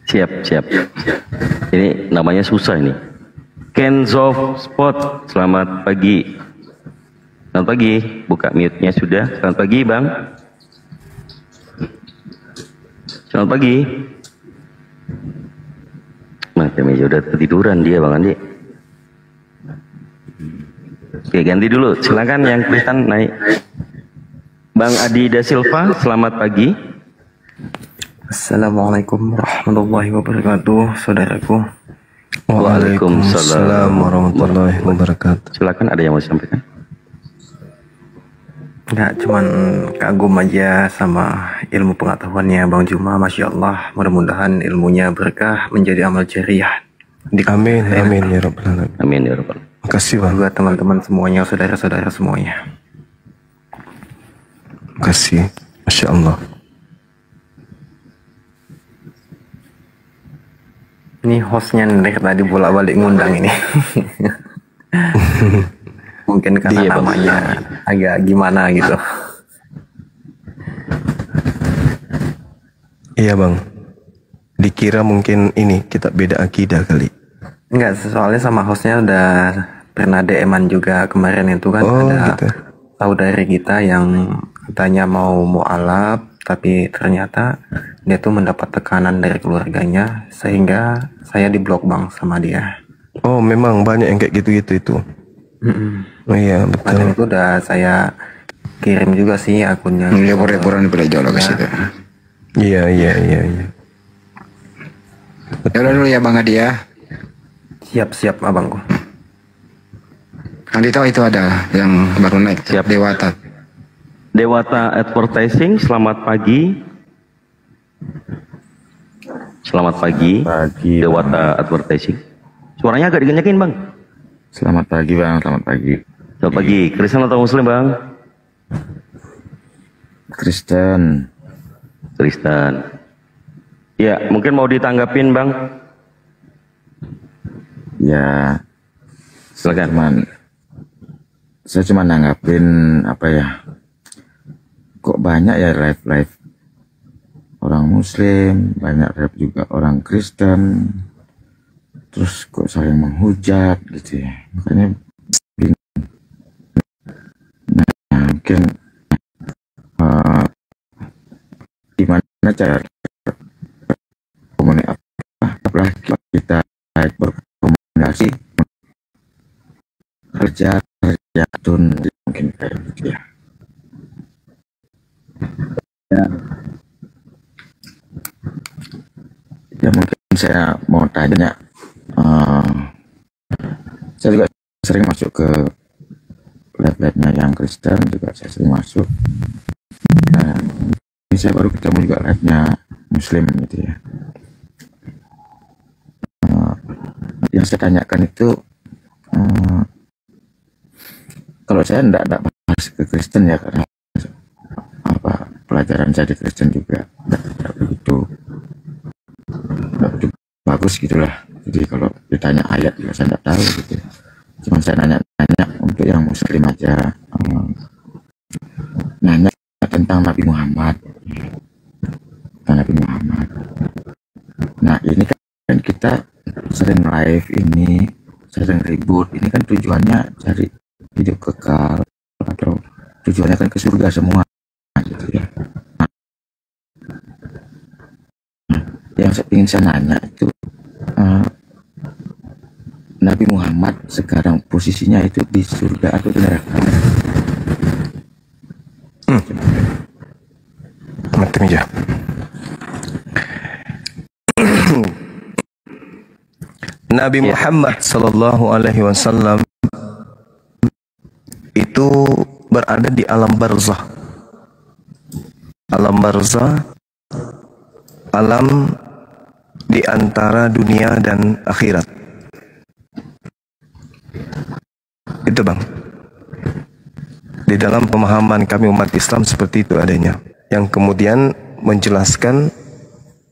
Siap. Ini namanya susah ini. Kenzo Spot, selamat pagi. Selamat pagi, buka mute-nya sudah. Selamat pagi, Bang. Selamat pagi. Macam aja udah ketiduran dia, Bang Andi. Oke, ganti dulu. Silakan yang Kristen naik. Bang Adi Da Silva, selamat pagi. Assalamualaikum warahmatullahi wabarakatuh, saudaraku. Waalaikumsalam warahmatullahi wabarakatuh. Silakan, ada yang mau disampaikan? Nggak, cuman kagum aja sama ilmu pengetahuannya Bang Juma, Masya Allah. Mudah-mudahan ilmunya berkah menjadi amal jariah. Amin ya Rabbal Alamin. Amin ya Rabbal. Makasih Bang. Buat teman-teman semuanya, saudara-saudara semuanya. Makasih. Masya Allah. Ini hostnya dari tadi bolak-balik ngundang ini. Mungkin karena Bang. namanya agak gimana gitu. Iya Bang. Dikira mungkin ini kita beda akidah kali. Enggak, soalnya sama hostnya udah pernah DM-an juga kemarin itu kan. Ada gitu. saudari kita yang katanya mau mu'alaf, tapi ternyata dia tuh mendapat tekanan dari keluarganya sehingga saya diblok Bang sama dia. Oh memang banyak yang kayak gitu-gitu itu. Oh iya Padahal betul. itu udah saya kirim juga sih akunnya. Dia pura-pura pada jauh ke situ. Iya. Ya udah dulu ya Bang Adi ya. Siap abangku. Nanti tahu itu ada yang baru naik. Siap. Dewata. Dewata Advertising, selamat pagi. Selamat pagi. Dewata Advertising. Suaranya agak digenyakin, Bang. Selamat pagi Bang, selamat pagi. Selamat pagi. Kristen atau Muslim, Bang? Kristen. Ya, mungkin mau ditanggapin, Bang. Ya, Silakan. saya cuma nanggapin apa ya? Kok banyak ya live orang Muslim, banyak live juga orang Kristen. Terus kok saling menghujat gitu ya. Makanya bingung. Nah, mungkin gimana cara komunikasi apalagi kita berkomunikasi kerja tun mungkin kayak gitu ya. Ya mungkin saya mau tanya, saya juga sering masuk ke live-nya yang Kristen, juga saya sering masuk. Nah, ini saya baru ketemu juga live-nya Muslim gitu ya. Yang saya tanyakan itu kalau saya enggak bahas ke Kristen ya, karena apa pelajaran saya di Kristen juga enggak begitu bagus gitulah. Jadi kalau ditanya ayat juga saya enggak tahu gitu. Cuma saya nanya untuk yang Muslim aja, nanya tentang Nabi Muhammad. Nah ini kan kita sering live ini, sering ribut, ini kan tujuannya cari hidup kekal atau tujuannya kan ke surga semua gitu ya. Nah, yang ingin saya nanya itu Nabi Muhammad sekarang posisinya itu di surga atau di neraka? Mati meja. Nabi Muhammad sallallahu alaihi wasallam itu berada di alam barzah. Alam barzah, alam di antara dunia dan akhirat. Itu Bang. Di dalam pemahaman kami umat Islam seperti itu adanya. Yang kemudian menjelaskan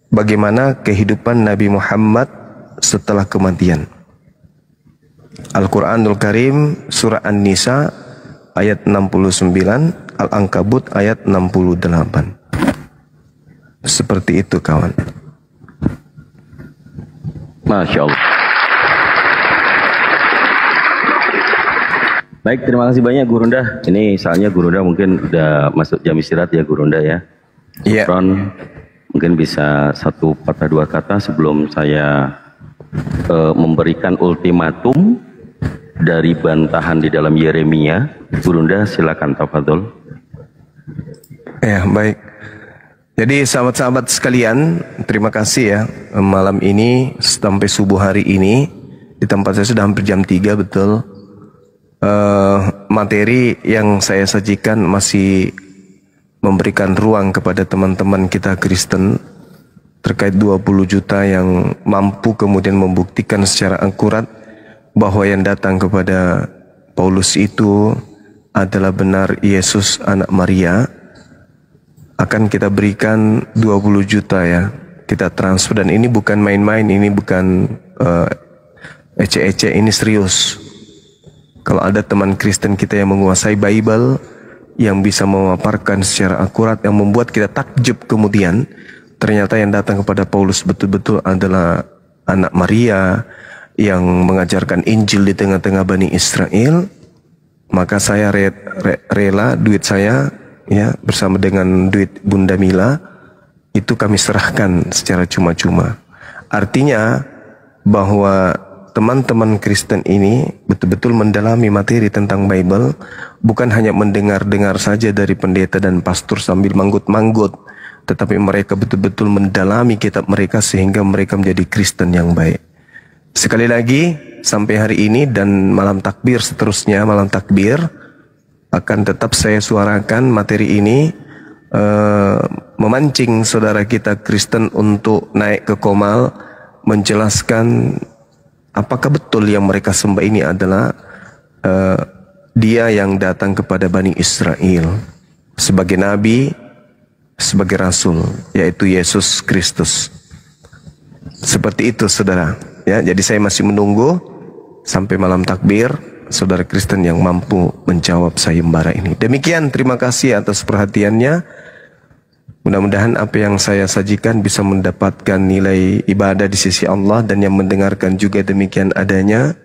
bagaimana kehidupan Nabi Muhammad setelah kematian. Al-Quranul Karim surah An-Nisa ayat 69, Al-Ankabut ayat 68. Seperti itu kawan. Masya Allah. Baik, terima kasih banyak Gurunda. Ini soalnya Gurunda mungkin udah masuk jam istirahat ya Gurunda ya. Iya. Mungkin bisa satu patah dua kata sebelum saya memberikan ultimatum dari bantahan di dalam Yeremia. Gurunda silakan tafadhol. Ya baik. Jadi sahabat-sahabat sekalian, terima kasih ya malam ini sampai subuh hari ini di tempat saya sudah hampir jam 3 betul. Materi yang saya sajikan masih memberikan ruang kepada teman-teman kita Kristen terkait 20 juta yang mampu kemudian membuktikan secara akurat bahwa yang datang kepada Paulus itu adalah benar Yesus anak Maria. Akan kita berikan 20 juta ya, kita transfer, dan ini bukan main-main, ini bukan ece-ece, ini serius. Kalau ada teman Kristen kita yang menguasai Bible, yang bisa memaparkan secara akurat, yang membuat kita takjub kemudian ternyata yang datang kepada Paulus betul-betul adalah anak Maria yang mengajarkan Injil di tengah-tengah Bani Israel, maka saya rela duit saya ya bersama dengan duit Bunda Mila itu kami serahkan secara cuma-cuma. Artinya bahwa teman-teman Kristen ini betul-betul mendalami materi tentang Bible, bukan hanya mendengar-dengar saja dari pendeta dan pastor sambil manggut-manggut, tetapi mereka betul-betul mendalami kitab mereka sehingga mereka menjadi Kristen yang baik. Sekali lagi, sampai hari ini dan malam takbir seterusnya, malam takbir akan tetap saya suarakan materi ini, memancing saudara kita Kristen untuk naik ke Komal, menjelaskan apakah betul yang mereka sembah ini adalah dia yang datang kepada Bani Israel sebagai nabi, sebagai rasul, yaitu Yesus Kristus. Seperti itu saudara ya. Jadi saya masih menunggu sampai malam takbir saudara Kristen yang mampu menjawab sayembara ini. Demikian, terima kasih atas perhatiannya. Mudah-mudahan apa yang saya sajikan bisa mendapatkan nilai ibadah di sisi Allah, dan yang mendengarkan juga demikian adanya.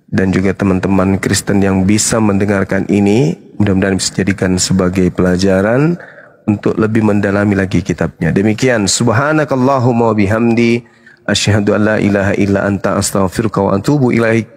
Dan juga teman-teman Kristen yang bisa mendengarkan ini, mudah-mudahan bisa dijadikan sebagai pelajaran untuk lebih mendalami lagi kitabnya. Demikian, subhanakallahumma wa bihamdi, asyhadu an la ilaha illa anta astaghfiruka wa atubu ilaik.